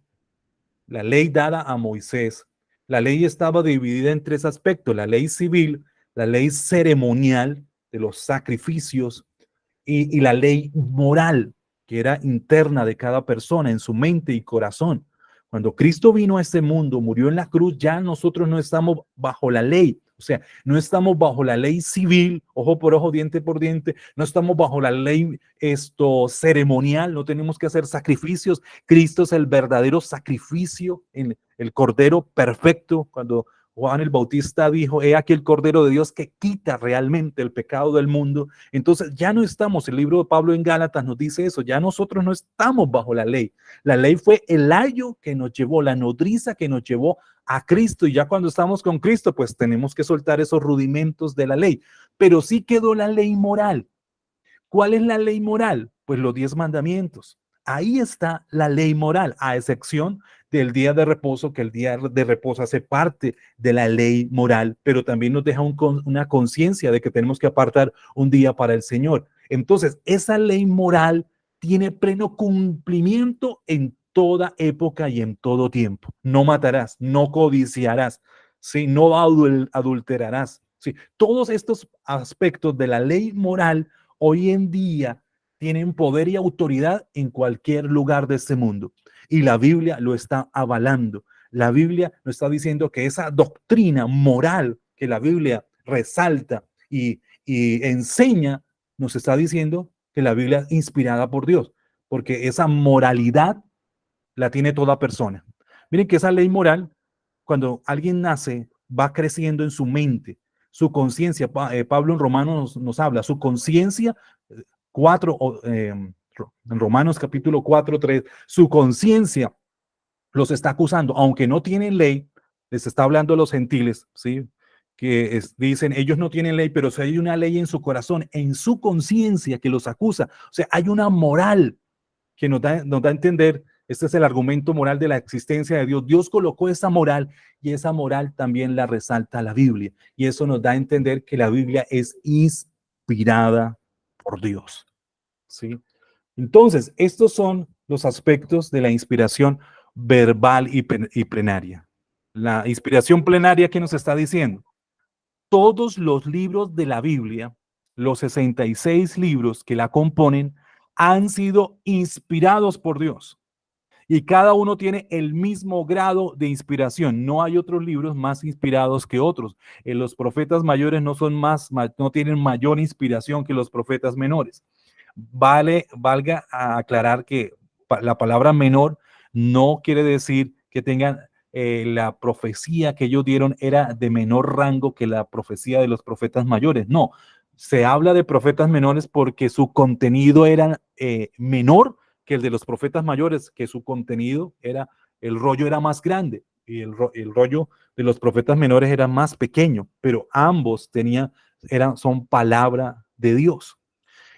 dada a Moisés. La ley estaba dividida en 3 aspectos: la ley civil, la ley ceremonial de los sacrificios y la ley moral, que era interna de cada persona en su mente y corazón. Cuando Cristo vino a este mundo, murió en la cruz, ya nosotros no estamos bajo la ley. O sea, no estamos bajo la ley civil, ojo por ojo, diente por diente, no estamos bajo la ley ceremonial, no tenemos que hacer sacrificios. Cristo es el verdadero sacrificio, en el Cordero perfecto. Cuando Juan el Bautista dijo, he aquí el Cordero de Dios que quita realmente el pecado del mundo. Entonces ya no estamos, el libro de Pablo en Gálatas nos dice eso, ya nosotros no estamos bajo la ley. La ley fue el ayo que nos llevó, la nodriza que nos llevó a Cristo, y ya cuando estamos con Cristo, pues tenemos que soltar esos rudimentos de la ley. Pero sí quedó la ley moral. ¿Cuál es la ley moral? Pues los 10 mandamientos. Ahí está la ley moral, a excepción del día de reposo, que el día de reposo hace parte de la ley moral, pero también nos deja una conciencia de que tenemos que apartar un día para el Señor. Entonces, esa ley moral tiene pleno cumplimiento en toda época y en todo tiempo. No matarás, no codiciarás, ¿sí? No adulterarás. ¿Sí? Todos estos aspectos de la ley moral hoy en día tienen poder y autoridad en cualquier lugar de este mundo. Y la Biblia lo está avalando. La Biblia nos está diciendo que esa doctrina moral que la Biblia resalta y enseña, nos está diciendo que la Biblia es inspirada por Dios, porque esa moralidad la tiene toda persona. Miren que esa ley moral, cuando alguien nace, va creciendo en su mente, su conciencia. Pablo en Romanos nos habla, su conciencia, 4, en Romanos capítulo 4:3, su conciencia los está acusando, aunque no tienen ley. Les está hablando a los gentiles, ¿sí? Que dicen, ellos no tienen ley, pero si hay una ley en su corazón, en su conciencia que los acusa. O sea, hay una moral que nos da a entender. Este es el argumento moral de la existencia de Dios. Dios colocó esa moral y esa moral también la resalta la Biblia. Y eso nos da a entender que la Biblia es inspirada por Dios. ¿Sí? Entonces, estos son los aspectos de la inspiración verbal y plenaria. La inspiración plenaria, ¿qué nos está diciendo? Todos los libros de la Biblia, los 66 libros que la componen, han sido inspirados por Dios. Y cada uno tiene el mismo grado de inspiración. No hay otros libros más inspirados que otros. Los profetas mayores no tienen mayor inspiración que los profetas menores. Valga aclarar que la palabra menor no quiere decir que tengan la profecía que ellos dieron era de menor rango que la profecía de los profetas mayores. No, Se habla de profetas menores porque su contenido era menor que el de los profetas mayores, que su contenido era, el rollo era más grande y el rollo de los profetas menores era más pequeño, pero ambos son palabra de Dios.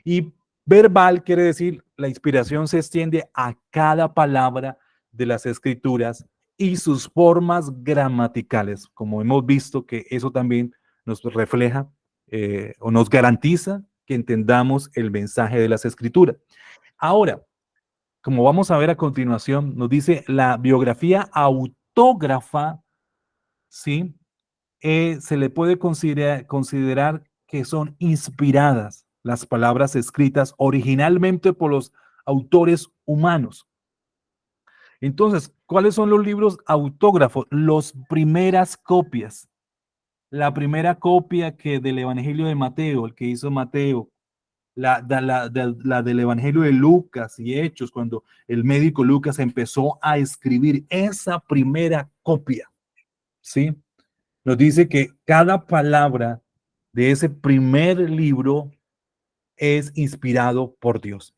Y verbal quiere decir, la inspiración se extiende a cada palabra de las escrituras y sus formas gramaticales, como hemos visto que eso también nos refleja o nos garantiza que entendamos el mensaje de las escrituras. Ahora, como vamos a ver a continuación, nos dice la biografía autógrafa, ¿sí? Se le puede considerar que son inspiradas las palabras escritas originalmente por los autores humanos. Entonces, ¿cuáles son los libros autógrafos? Las primeras copias. La primera copia que del Evangelio de Mateo, el que hizo Mateo, la del Evangelio de Lucas y Hechos, cuando el médico Lucas empezó a escribir esa primera copia, ¿sí? Nos dice que cada palabra de ese primer libro es inspirado por Dios.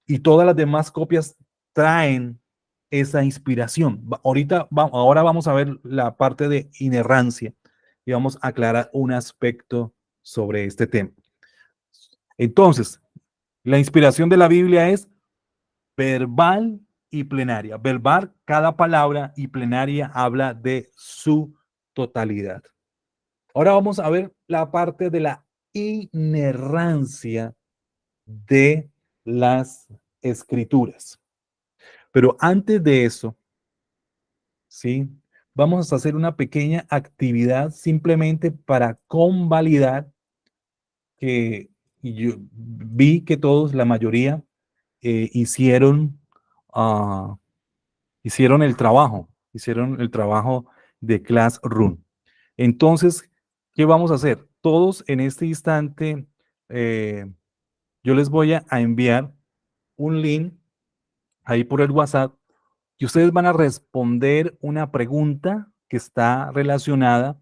Y todas las demás copias traen esa inspiración. Ahora vamos a ver la parte de inerrancia y vamos a aclarar un aspecto sobre este tema. Entonces, la inspiración de la Biblia es verbal y plenaria. Verbal, cada palabra, y plenaria habla de su totalidad. Ahora vamos a ver la parte de la inerrancia de las escrituras. Pero antes de eso, ¿sí? Vamos a hacer una pequeña actividad simplemente para convalidar que yo vi que todos, la mayoría, hicieron hicieron el trabajo de Classroom. Entonces, ¿qué vamos a hacer? Todos en este instante, yo les voy a enviar un link ahí por el WhatsApp y ustedes van a responder una pregunta que está relacionada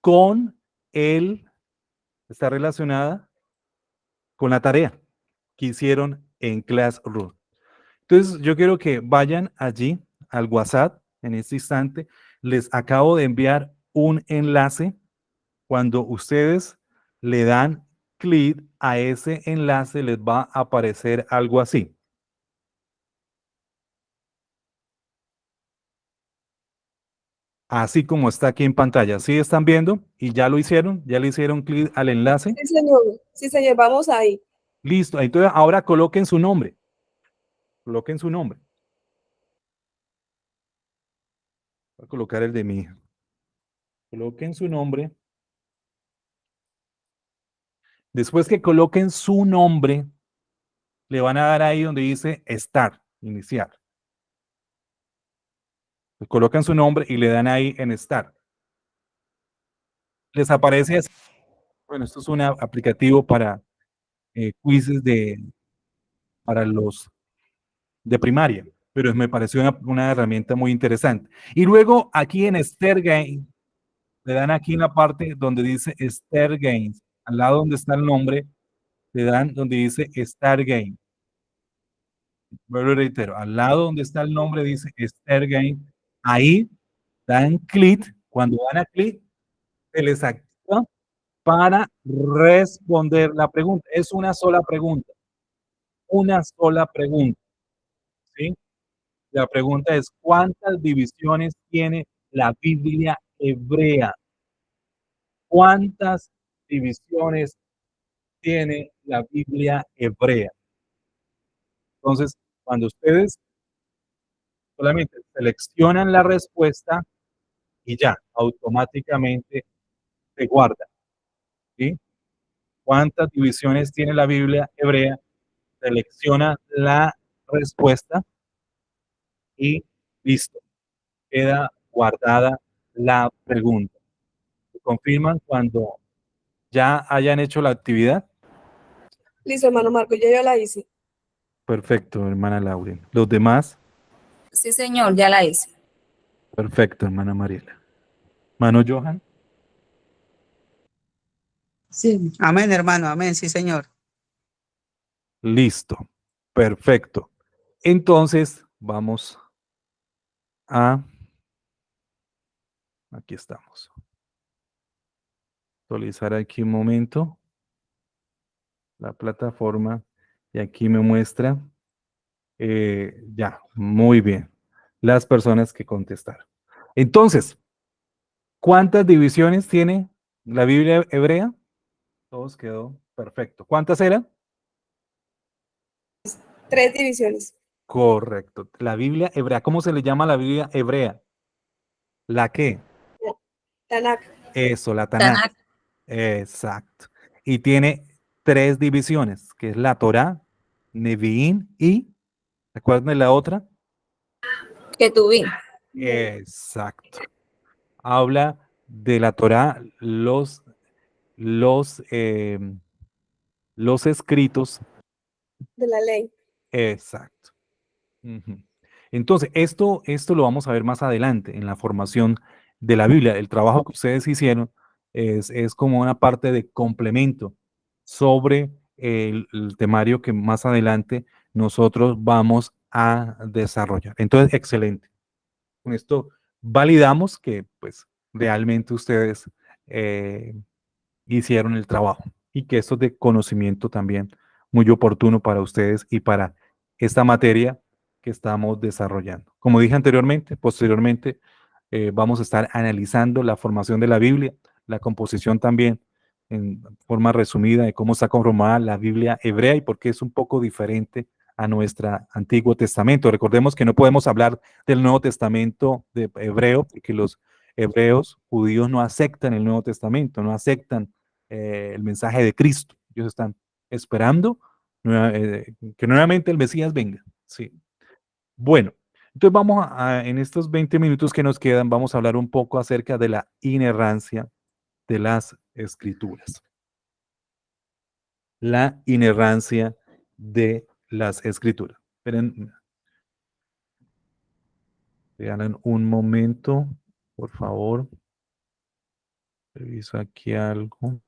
con está relacionada con la tarea que hicieron en Classroom. Entonces, yo quiero que vayan allí al WhatsApp en este instante. Les acabo de enviar un enlace. Cuando ustedes le dan clic a ese enlace, les va a aparecer algo así. Así como está aquí en pantalla. ¿Sí están viendo? ¿Y ya lo hicieron? ¿Ya le hicieron clic al enlace? Sí, señor. Sí, señor. Vamos ahí. Listo. Entonces, ahora coloquen su nombre. Coloquen su nombre. Voy a colocar el de mi hija. Coloquen su nombre. Después que coloquen su nombre, le van a dar ahí donde dice Start, iniciar. Colocan su nombre y le dan ahí en Start. Les aparece así. Bueno, esto es un aplicativo para quizzes para los de primaria, pero me pareció una herramienta muy interesante. Y luego aquí en Start Game, le dan aquí en la parte donde dice Start Games, al lado donde está el nombre, le dan donde dice Start Game. Vuelvo y reitero, al lado donde está el nombre dice Start Game, ahí dan clic, cuando dan a clic, se les activa para responder la pregunta. Es una sola pregunta, ¿sí? La pregunta es, ¿cuántas divisiones tiene la Biblia hebrea? ¿Cuántas divisiones tiene la Biblia hebrea? Entonces, cuando ustedes solamente seleccionan la respuesta y ya, automáticamente se guarda, ¿sí? ¿Cuántas divisiones tiene la Biblia hebrea? Selecciona la respuesta y listo, queda guardada la pregunta. ¿Se confirman cuando ya hayan hecho la actividad? Listo, hermano Marco. Ya la hice. Perfecto, hermana Lauren. ¿Los demás? Sí, señor, ya la hice. Perfecto, hermana Mariela. Mano Johan. Sí. Amén, hermano, amén, sí, señor. Listo. Perfecto. Entonces, vamos a... Aquí estamos. Actualizar aquí un momento la plataforma y aquí me muestra, ya, muy bien, las personas que contestaron. Entonces, ¿cuántas divisiones tiene la Biblia hebrea? Todos quedó perfecto. ¿Cuántas eran? 3 divisiones. Correcto. La Biblia hebrea, ¿cómo se le llama a la Biblia hebrea? ¿La qué? Tanakh. Eso, la Tanakh. Tanakh, Exacto. Y tiene 3 divisiones, que es la Torá, Nevi'im y, ¿recuerdan de la otra? Ketubim. Exacto. Habla de la Torá, los, eh, los escritos. De la ley. Exacto. Ujú. Entonces, esto lo vamos a ver más adelante en la formación de la Biblia. El trabajo que ustedes hicieron es como una parte de complemento sobre el temario que más adelante nosotros vamos a desarrollar. Entonces, excelente. Con esto validamos que pues realmente ustedes eh, hicieron el trabajo y que esto es de conocimiento también muy oportuno para ustedes y para esta materia que estamos desarrollando. Como dije anteriormente, posteriormente vamos a estar analizando la formación de la Biblia, la composición también en forma resumida de cómo está conformada la Biblia hebrea y por qué es un poco diferente a nuestro Antiguo Testamento. Recordemos que no podemos hablar del Nuevo Testamento de hebreo porque los hebreos judíos no aceptan el Nuevo Testamento, no aceptan el mensaje de Cristo. Ellos están esperando que nuevamente el Mesías venga. Sí. Bueno, entonces vamos en estos 20 minutos que nos quedan, vamos a hablar un poco acerca de la inerrancia de las escrituras. La inerrancia de las escrituras. Esperen, vean un momento, por favor. Reviso aquí algo.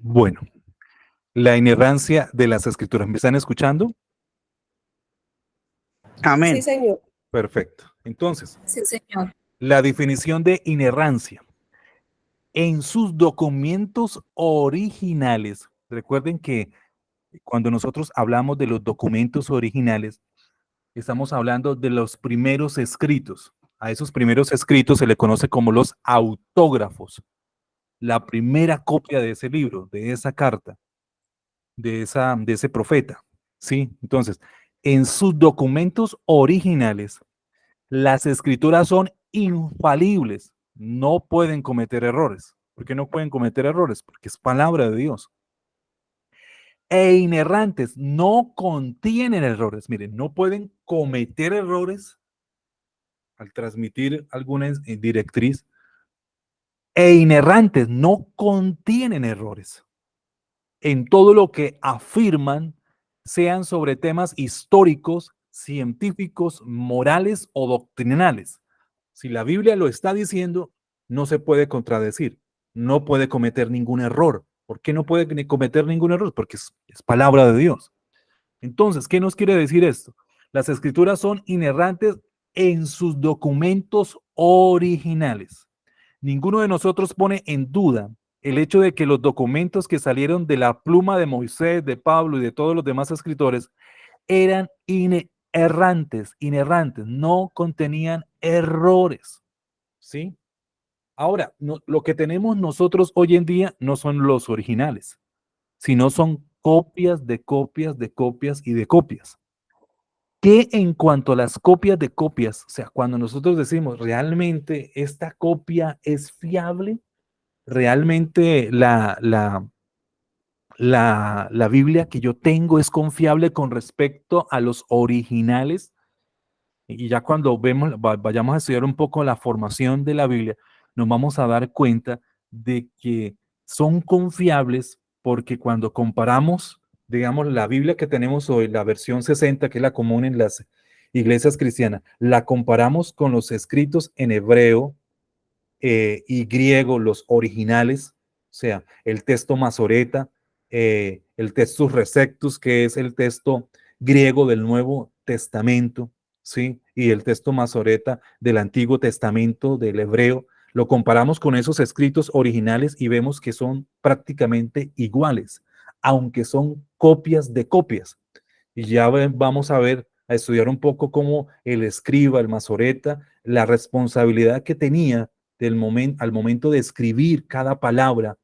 Bueno, la inerrancia de las escrituras. ¿Me están escuchando? Amén. Sí, señor. Perfecto. Entonces, Sí, señor. la definición de inerrancia en sus documentos originales. Recuerden que cuando nosotros hablamos de los documentos originales, estamos hablando de los primeros escritos. A esos primeros escritos se le conoce como los autógrafos. La primera copia de ese libro, de esa carta, de ese profeta. ¿Sí? Entonces, en sus documentos originales, las escrituras son infalibles, no pueden cometer errores. ¿Por qué no pueden cometer errores? Porque es palabra de Dios. E inerrantes, no contienen errores. Miren, no pueden cometer errores al transmitir alguna directriz. E inerrantes, no contienen errores en todo lo que afirman, sean sobre temas históricos, científicos, morales o doctrinales. Si la Biblia lo está diciendo, no se puede contradecir, no puede cometer ningún error. ¿Por qué no puede cometer ningún error? Porque es palabra de Dios. Entonces, ¿qué nos quiere decir esto? Las escrituras son inerrantes en sus documentos originales. Ninguno de nosotros pone en duda el hecho de que los documentos que salieron de la pluma de Moisés, de Pablo y de todos los demás escritores eran inerrantes, no contenían errores, ¿sí? Ahora, lo que tenemos nosotros hoy en día no son los originales, sino son copias de copias de copias y de copias. Que en cuanto a las copias de copias, o sea, cuando nosotros decimos realmente esta copia es fiable, realmente la Biblia que yo tengo es confiable con respecto a los originales. Y ya cuando vayamos a estudiar un poco la formación de la Biblia, nos vamos a dar cuenta de que son confiables porque cuando comparamos, digamos, la Biblia que tenemos hoy, la versión 60, que es la común en las iglesias cristianas, la comparamos con los escritos en hebreo, y griego, los originales, o sea, el texto Masoreta, el Textus Receptus, que es el texto griego del Nuevo Testamento, ¿sí? Y el texto Masoreta del Antiguo Testamento, del hebreo. Lo comparamos con esos escritos originales y vemos que son prácticamente iguales, aunque son copias de copias. Y ya vamos a ver, a estudiar un poco cómo el escriba, el Masoreta, la responsabilidad que tenía al momento de escribir cada palabra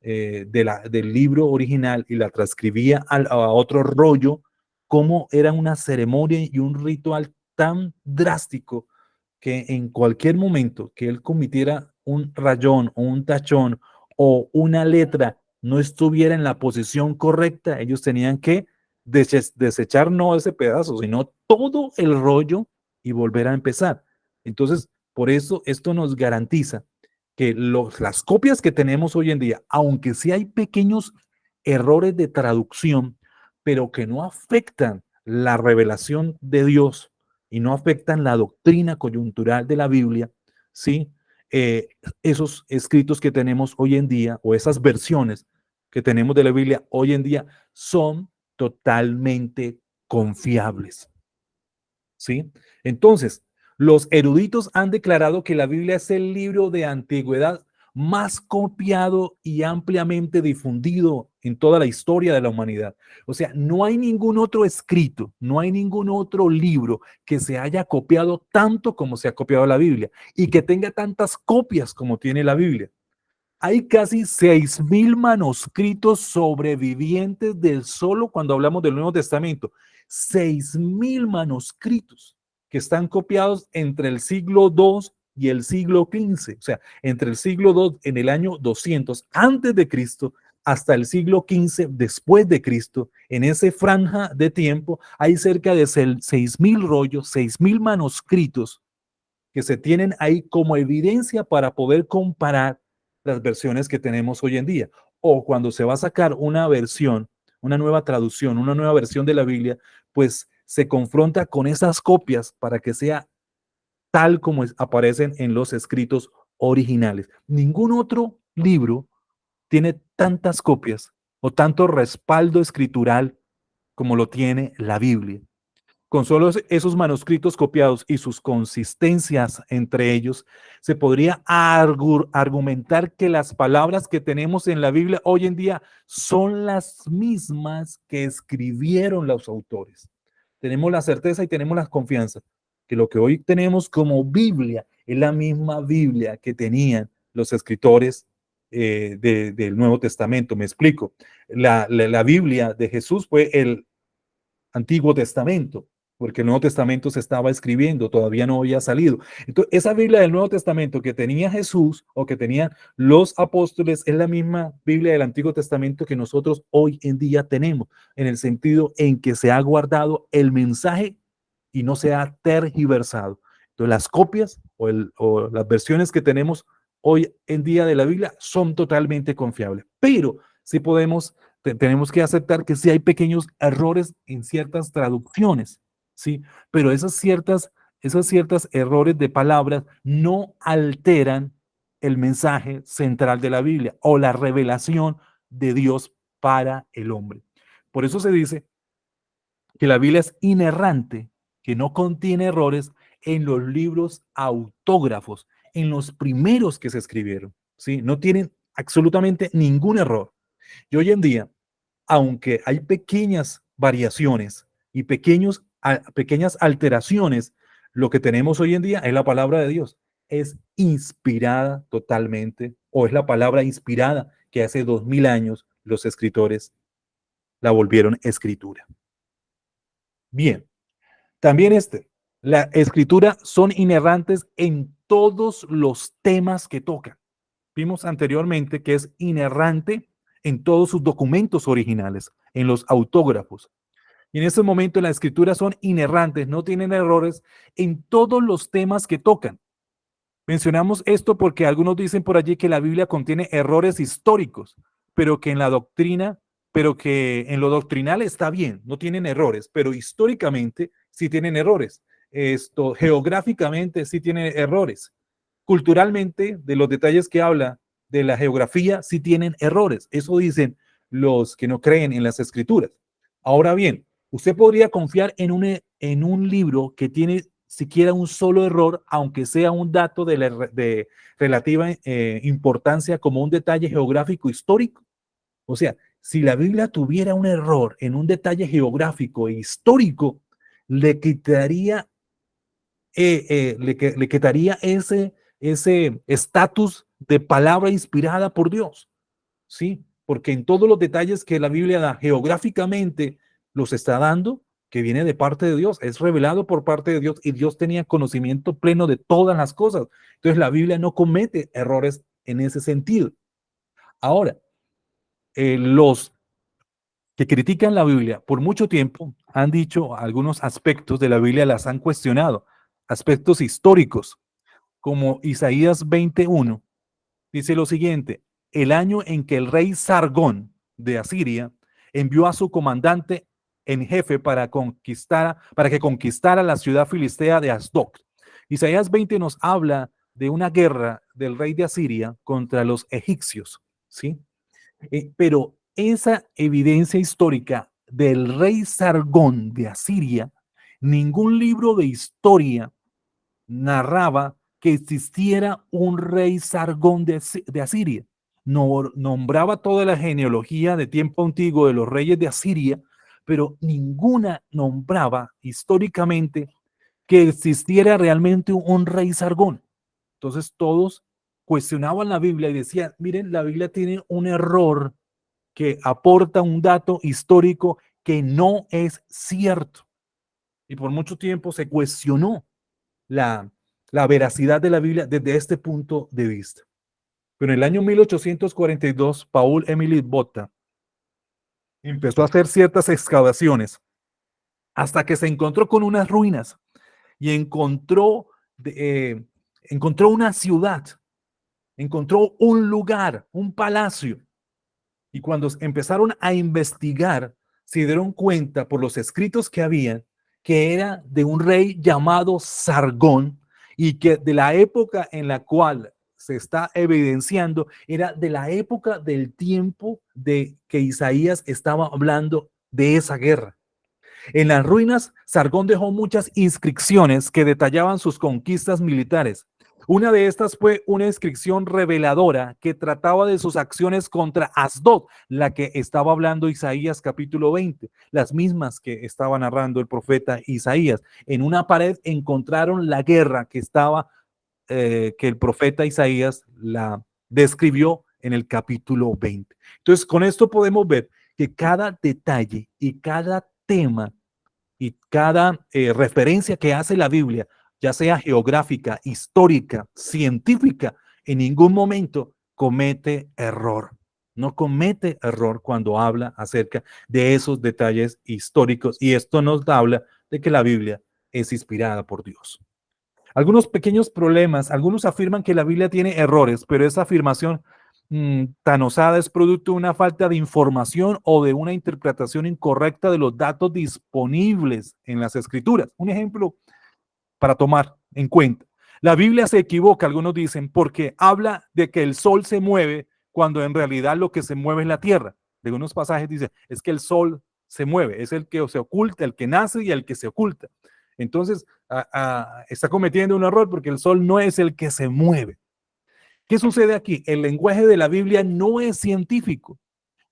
del libro original y la transcribía a otro rollo, cómo era una ceremonia y un ritual tan drástico que en cualquier momento que él cometiera un rayón o un tachón o una letra no estuviera en la posición correcta, ellos tenían que desechar no ese pedazo, sino todo el rollo y volver a empezar. Entonces, por eso esto nos garantiza que las copias que tenemos hoy en día, aunque sí hay pequeños errores de traducción, pero que no afectan la revelación de Dios y no afectan la doctrina coyuntural de la Biblia, ¿sí? Esos escritos que tenemos hoy en día o esas versiones que tenemos de la Biblia hoy en día son totalmente confiables, ¿sí? Entonces, los eruditos han declarado que la Biblia es el libro de antigüedad más copiado y ampliamente difundido en toda la historia de la humanidad. O sea, no hay ningún otro escrito, no hay ningún otro libro que se haya copiado tanto como se ha copiado la Biblia y que tenga tantas copias como tiene la Biblia. Hay casi 6.000 manuscritos sobrevivientes del solo cuando hablamos del Nuevo Testamento. 6.000 manuscritos que están copiados entre el siglo II y el siglo XV. O sea, entre el siglo II en el año 200 antes de Cristo hasta el siglo XV después de Cristo. En esa franja de tiempo hay cerca de 6.000 rollos, 6.000 manuscritos que se tienen ahí como evidencia para poder comparar las versiones que tenemos hoy en día. O cuando se va a sacar una versión, una nueva traducción, una nueva versión de la Biblia, pues se confronta con esas copias para que sea tal como aparecen en los escritos originales. Ningún otro libro tiene tantas copias o tanto respaldo escritural como lo tiene la Biblia. Con solo esos manuscritos copiados y sus consistencias entre ellos, se podría argumentar que las palabras que tenemos en la Biblia hoy en día son las mismas que escribieron los autores. Tenemos la certeza y tenemos la confianza que lo que hoy tenemos como Biblia es la misma Biblia que tenían los escritores del Nuevo Testamento. Me explico. La Biblia de Jesús fue el Antiguo Testamento, porque el Nuevo Testamento se estaba escribiendo, todavía no había salido. Entonces, esa Biblia del Nuevo Testamento que tenía Jesús o que tenían los apóstoles es la misma Biblia del Antiguo Testamento que nosotros hoy en día tenemos, en el sentido en que se ha guardado el mensaje y no se ha tergiversado. Entonces, las copias o las versiones que tenemos hoy en día de la Biblia son totalmente confiables, pero sí tenemos que aceptar que sí hay pequeños errores en ciertas traducciones, ¿sí? Pero esas ciertas errores de palabras no alteran el mensaje central de la Biblia o la revelación de Dios para el hombre. Por eso se dice que la Biblia es inerrante, que no contiene errores en los libros autógrafos, en los primeros que se escribieron, ¿sí? No tienen absolutamente ningún error. Y hoy en día, aunque hay pequeñas variaciones y pequeñas alteraciones, lo que tenemos hoy en día es la palabra de Dios. Es inspirada totalmente, o es la palabra inspirada que hace 2000 años los escritores la volvieron escritura. Bien, también la escritura son inerrantes en todos los temas que tocan. Vimos anteriormente que es inerrante en todos sus documentos originales, en los autógrafos. Y en ese momento las escrituras son inerrantes, no tienen errores en todos los temas que tocan. Mencionamos esto porque algunos dicen por allí que la Biblia contiene errores históricos, pero que en la doctrina, pero que en lo doctrinal está bien, no tienen errores, pero históricamente sí tienen errores. Esto geográficamente sí tiene errores. Culturalmente, de los detalles que habla de la geografía, sí tienen errores. Eso dicen los que no creen en las escrituras. Ahora bien, usted podría confiar en un libro que tiene siquiera un solo error, aunque sea un dato de relativa importancia como un detalle geográfico histórico. O sea, si la Biblia tuviera un error en un detalle geográfico e histórico, le quitaría, le quitaría ese estatus de palabra inspirada por Dios. ¿Sí? Porque en todos los detalles que la Biblia da geográficamente los está dando, que viene de parte de Dios, es revelado por parte de Dios y Dios tenía conocimiento pleno de todas las cosas. Entonces la Biblia no comete errores en ese sentido. Ahora, los que critican la Biblia por mucho tiempo han dicho algunos aspectos de la Biblia, las han cuestionado, aspectos históricos, como Isaías 21. Dice lo siguiente: el año en que el rey Sargón de Asiria envió a su comandante en jefe para que conquistara la ciudad filistea de Asdod. Isaías 20 nos habla de una guerra del rey de Asiria contra los egipcios, ¿sí? Pero esa evidencia histórica del rey Sargón de Asiria, ningún libro de historia narraba que existiera un rey Sargón de Asiria. No, nombraba toda la genealogía de tiempo antiguo de los reyes de Asiria, pero ninguna nombraba históricamente que existiera realmente un rey Sargón. Entonces todos cuestionaban la Biblia y decían, miren, la Biblia tiene un error que aporta un dato histórico que no es cierto. Y por mucho tiempo se cuestionó la veracidad de la Biblia desde este punto de vista. Pero en el año 1842, Paul Émile Botta empezó a hacer ciertas excavaciones hasta que se encontró con unas ruinas y encontró una ciudad, encontró un lugar, un palacio. Y cuando empezaron a investigar, se dieron cuenta por los escritos que habían que era de un rey llamado Sargón, y que de la época en la cual se está evidenciando era de la época del tiempo de que Isaías estaba hablando de esa guerra. En las ruinas, Sargón dejó muchas inscripciones que detallaban sus conquistas militares. Una de estas fue una inscripción reveladora que trataba de sus acciones contra Asdod, la que estaba hablando Isaías capítulo 20, las mismas que estaba narrando el profeta Isaías. En una pared encontraron la guerra que el profeta Isaías la describió en el capítulo 20. Entonces, con esto podemos ver que cada detalle y cada tema y cada referencia que hace la Biblia, ya sea geográfica, histórica, científica, en ningún momento comete error. No comete error cuando habla acerca de esos detalles históricos, y esto nos habla de que la Biblia es inspirada por Dios. Algunos pequeños problemas, algunos afirman que la Biblia tiene errores, pero esa afirmación tan osada es producto de una falta de información o de una interpretación incorrecta de los datos disponibles en las escrituras. Un ejemplo para tomar en cuenta: la Biblia se equivoca, algunos dicen, porque habla de que el sol se mueve cuando en realidad lo que se mueve es la tierra. De algunos pasajes dice, es que el sol se mueve, es el que se oculta, el que nace y el que se oculta. Entonces está cometiendo un error porque el sol no es el que se mueve. ¿Qué sucede aquí? El lenguaje de la Biblia no es científico.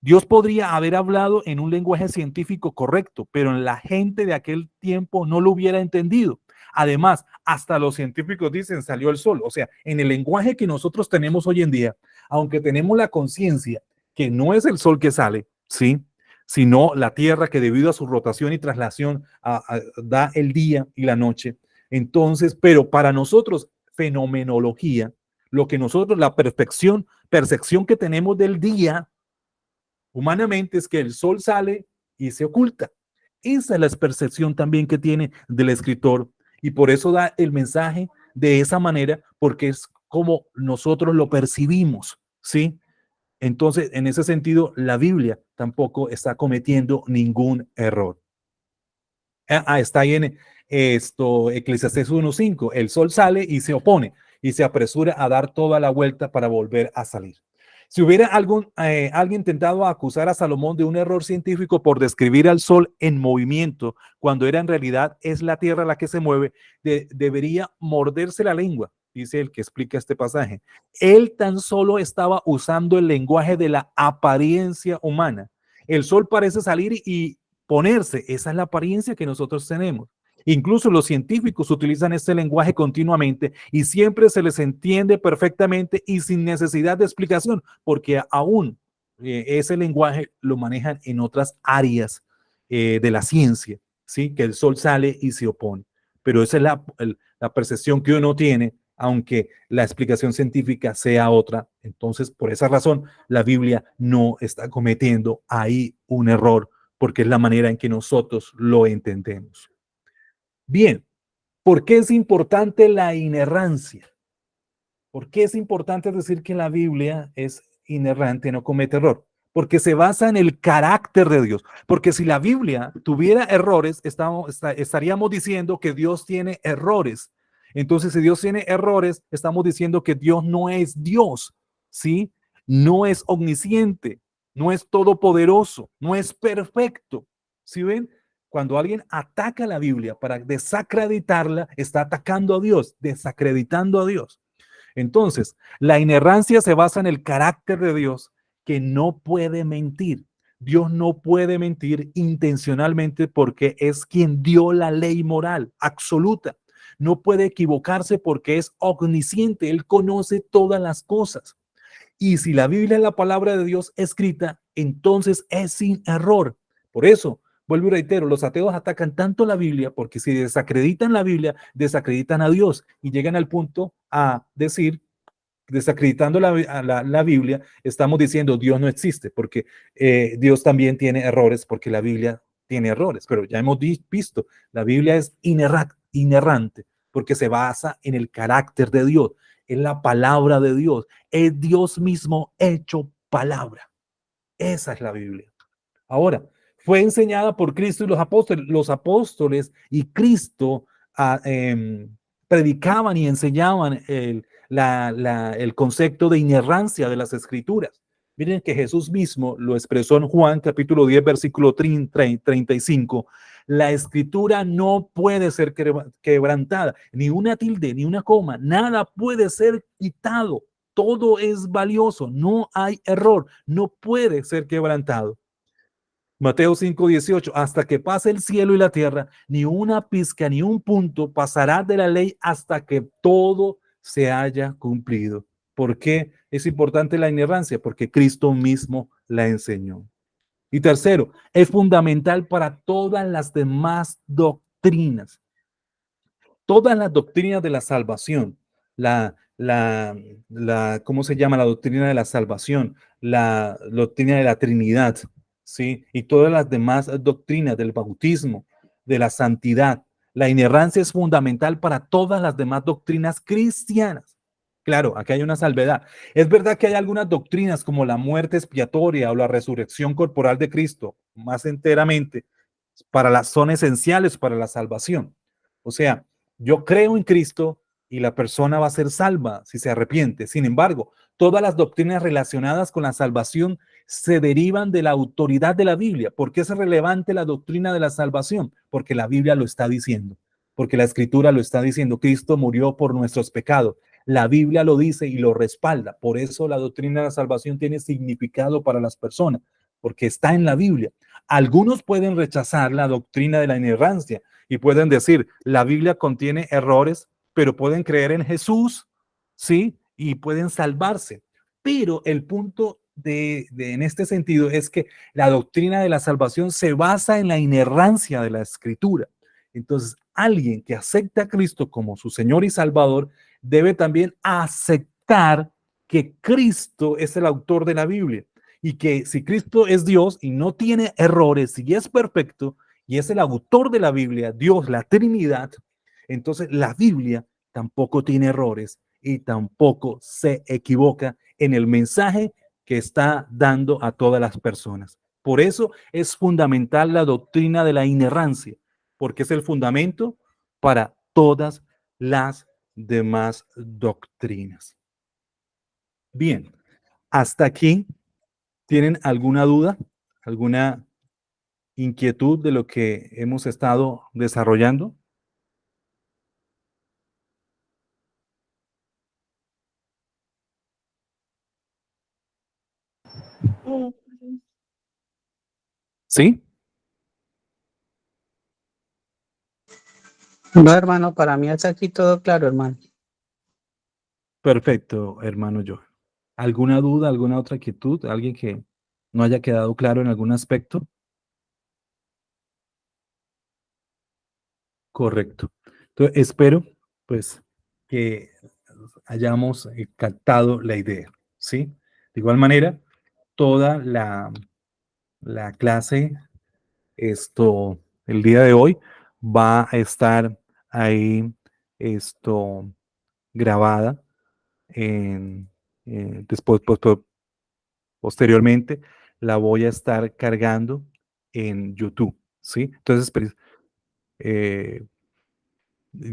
Dios podría haber hablado en un lenguaje científico correcto, pero la gente de aquel tiempo no lo hubiera entendido. Además, hasta los científicos dicen salió el sol. O sea, en el lenguaje que nosotros tenemos hoy en día, aunque tenemos la conciencia que no es el sol que sale, ¿sí? Sino la Tierra que debido a su rotación y traslación da el día y la noche. Entonces, pero para nosotros, fenomenología, lo que nosotros, la percepción que tenemos del día, humanamente es que el sol sale y se oculta. Esa es la percepción también que tiene del escritor y por eso da el mensaje de esa manera, porque es como nosotros lo percibimos, ¿sí? Entonces, en ese sentido, la Biblia tampoco está cometiendo ningún error. Está ahí en Eclesiastés 1:5. El sol sale y se opone y se apresura a dar toda la vuelta para volver a salir. Si hubiera alguien intentado acusar a Salomón de un error científico por describir al sol en movimiento, cuando era en realidad es la tierra la que se mueve, debería morderse la lengua, dice el que explica este pasaje. Él tan solo estaba usando el lenguaje de la apariencia humana. El sol parece salir y ponerse, esa es la apariencia que nosotros tenemos. Incluso los científicos utilizan este lenguaje continuamente y siempre se les entiende perfectamente y sin necesidad de explicación, porque aún ese lenguaje lo manejan en otras áreas de la ciencia, ¿sí? Que el sol sale y se opone. Pero esa es la percepción que uno tiene, aunque la explicación científica sea otra. Entonces, por esa razón, la Biblia no está cometiendo ahí un error, porque es la manera en que nosotros lo entendemos. Bien, ¿por qué es importante la inerrancia? ¿Por qué es importante decir que la Biblia es inerrante, no comete error? Porque se basa en el carácter de Dios. Porque si la Biblia tuviera errores, estaríamos diciendo que Dios tiene errores. Entonces, si Dios tiene errores, estamos diciendo que Dios no es Dios, ¿sí? No es omnisciente, no es todopoderoso, no es perfecto. ¿Sí ven? Cuando alguien ataca la Biblia para desacreditarla, está atacando a Dios, desacreditando a Dios. Entonces, la inerrancia se basa en el carácter de Dios, que no puede mentir. Dios no puede mentir intencionalmente porque es quien dio la ley moral absoluta. No puede equivocarse porque es omnisciente. Él conoce todas las cosas. Y si la Biblia es la palabra de Dios escrita, entonces es sin error. Por eso, vuelvo y reitero, los ateos atacan tanto la Biblia porque si desacreditan la Biblia, desacreditan a Dios y llegan al punto a decir, desacreditando la Biblia, estamos diciendo Dios no existe porque Dios también tiene errores porque la Biblia tiene errores. Pero ya hemos visto, la Biblia es inerrante porque se basa en el carácter de Dios, en la palabra de Dios, es Dios mismo hecho palabra. Esa es la Biblia. Ahora, fue enseñada por Cristo y los apóstoles y Cristo predicaban y enseñaban el concepto de inerrancia de las escrituras. Miren que Jesús mismo lo expresó en Juan capítulo 10, versículo 35. La escritura no puede ser quebrantada, ni una tilde, ni una coma, nada puede ser quitado. Todo es valioso, no hay error, no puede ser quebrantado. Mateo 5:18, hasta que pase el cielo y la tierra, ni una pizca ni un punto pasará de la ley hasta que todo se haya cumplido. ¿Por qué es importante la inerrancia? Porque Cristo mismo la enseñó. Y tercero, es fundamental para todas las demás doctrinas. Todas las doctrinas de la salvación, ¿cómo se llama? La doctrina de la salvación, la doctrina de la Trinidad, ¿sí? Y todas las demás doctrinas del bautismo, de la santidad. La inerrancia es fundamental para todas las demás doctrinas cristianas. Claro, aquí hay una salvedad. Es verdad que hay algunas doctrinas como la muerte expiatoria o la resurrección corporal de Cristo, más enteramente, son esenciales para la salvación. O sea, yo creo en Cristo y la persona va a ser salva si se arrepiente. Sin embargo, todas las doctrinas relacionadas con la salvación se derivan de la autoridad de la Biblia. ¿Por qué es relevante la doctrina de la salvación? Porque la Biblia lo está diciendo, porque la Escritura lo está diciendo. Cristo murió por nuestros pecados. la Biblia lo dice y lo respalda. Por eso la doctrina de la salvación tiene significado para las personas, porque está en la Biblia. Algunos pueden rechazar la doctrina de la inerrancia y pueden decir, la Biblia contiene errores, pero pueden creer en Jesús, ¿sí? Y pueden salvarse. Pero el punto en este sentido es que la doctrina de la salvación se basa en la inerrancia de la Escritura. Entonces, alguien que acepta a Cristo como su Señor y Salvador debe también aceptar que Cristo es el autor de la Biblia y que si Cristo es Dios y no tiene errores y es perfecto y es el autor de la Biblia, Dios, la Trinidad, entonces la Biblia tampoco tiene errores y tampoco se equivoca en el mensaje que está dando a todas las personas. Por eso es fundamental la doctrina de la inerrancia, porque es el fundamento para todas las demás doctrinas. Bien, hasta aquí, ¿tienen alguna duda, alguna inquietud de lo que hemos estado desarrollando? ¿Sí? No, hermano, para mí hasta aquí todo claro, hermano. Perfecto, hermano Johan. ¿Alguna duda, alguna otra inquietud? ¿Alguien que no haya quedado claro en algún aspecto? Correcto. Entonces, espero, pues, que hayamos captado la idea, ¿sí? De igual manera, toda la clase, el día de hoy, va a estar ahí, grabada después, posteriormente, la voy a estar cargando en YouTube, ¿sí? Entonces, eh,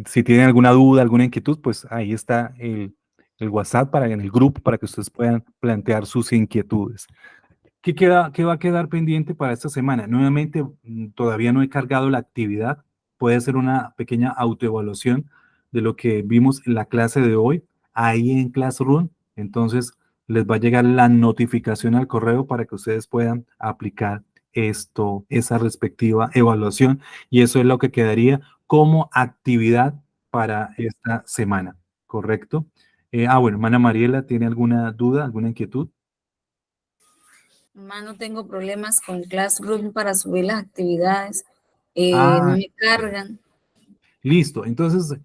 si tienen alguna duda, alguna inquietud, pues ahí está el WhatsApp en el grupo para que ustedes puedan plantear sus inquietudes. ¿Qué va a quedar pendiente para esta semana? Nuevamente, todavía no he cargado la actividad. Puede ser una pequeña autoevaluación de lo que vimos en la clase de hoy, ahí en Classroom. Entonces, les va a llegar la notificación al correo para que ustedes puedan aplicar esa respectiva evaluación. Y eso es lo que quedaría como actividad para esta semana, ¿correcto? Bueno, hermana Mariela, ¿tiene alguna duda, alguna inquietud? No tengo problemas con Classroom para subir las actividades. No Ah, me cargan. listo. Entonces,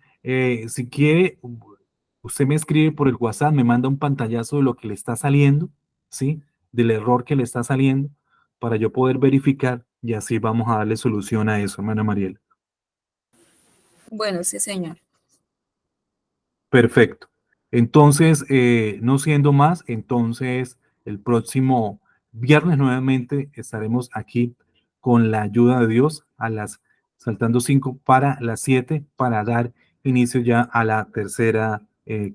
si quiere, usted me escribe por el WhatsApp, me manda un pantallazo de lo que le está saliendo, ¿sí? Del error que le está saliendo, para yo poder verificar y así vamos a darle solución a eso, hermana Mariela. Bueno, sí, señor. Perfecto. Entonces, no siendo más, entonces el próximo viernes nuevamente estaremos aquí con la ayuda de Dios saltando 5 para las 7 para dar inicio ya a la tercera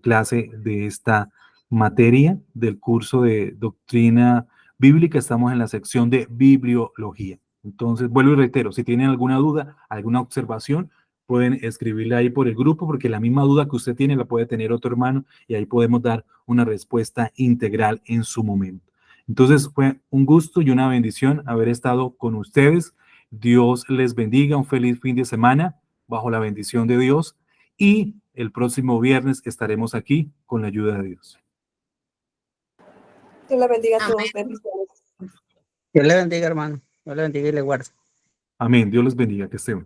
clase de esta materia del curso de doctrina bíblica. Estamos en la sección de bibliología. Entonces, vuelvo y reitero, si tienen alguna duda, alguna observación, pueden escribirla ahí por el grupo, porque la misma duda que usted tiene la puede tener otro hermano y ahí podemos dar una respuesta integral en su momento. Entonces fue un gusto y una bendición haber estado con ustedes. Dios les bendiga, un feliz fin de semana bajo la bendición de Dios y el próximo viernes estaremos aquí con la ayuda de Dios. Que la bendiga a Amén. todos. Bendiciones. Dios le bendiga, hermano. Dios le bendiga y le guarde. Amén. Dios les bendiga. Que estén.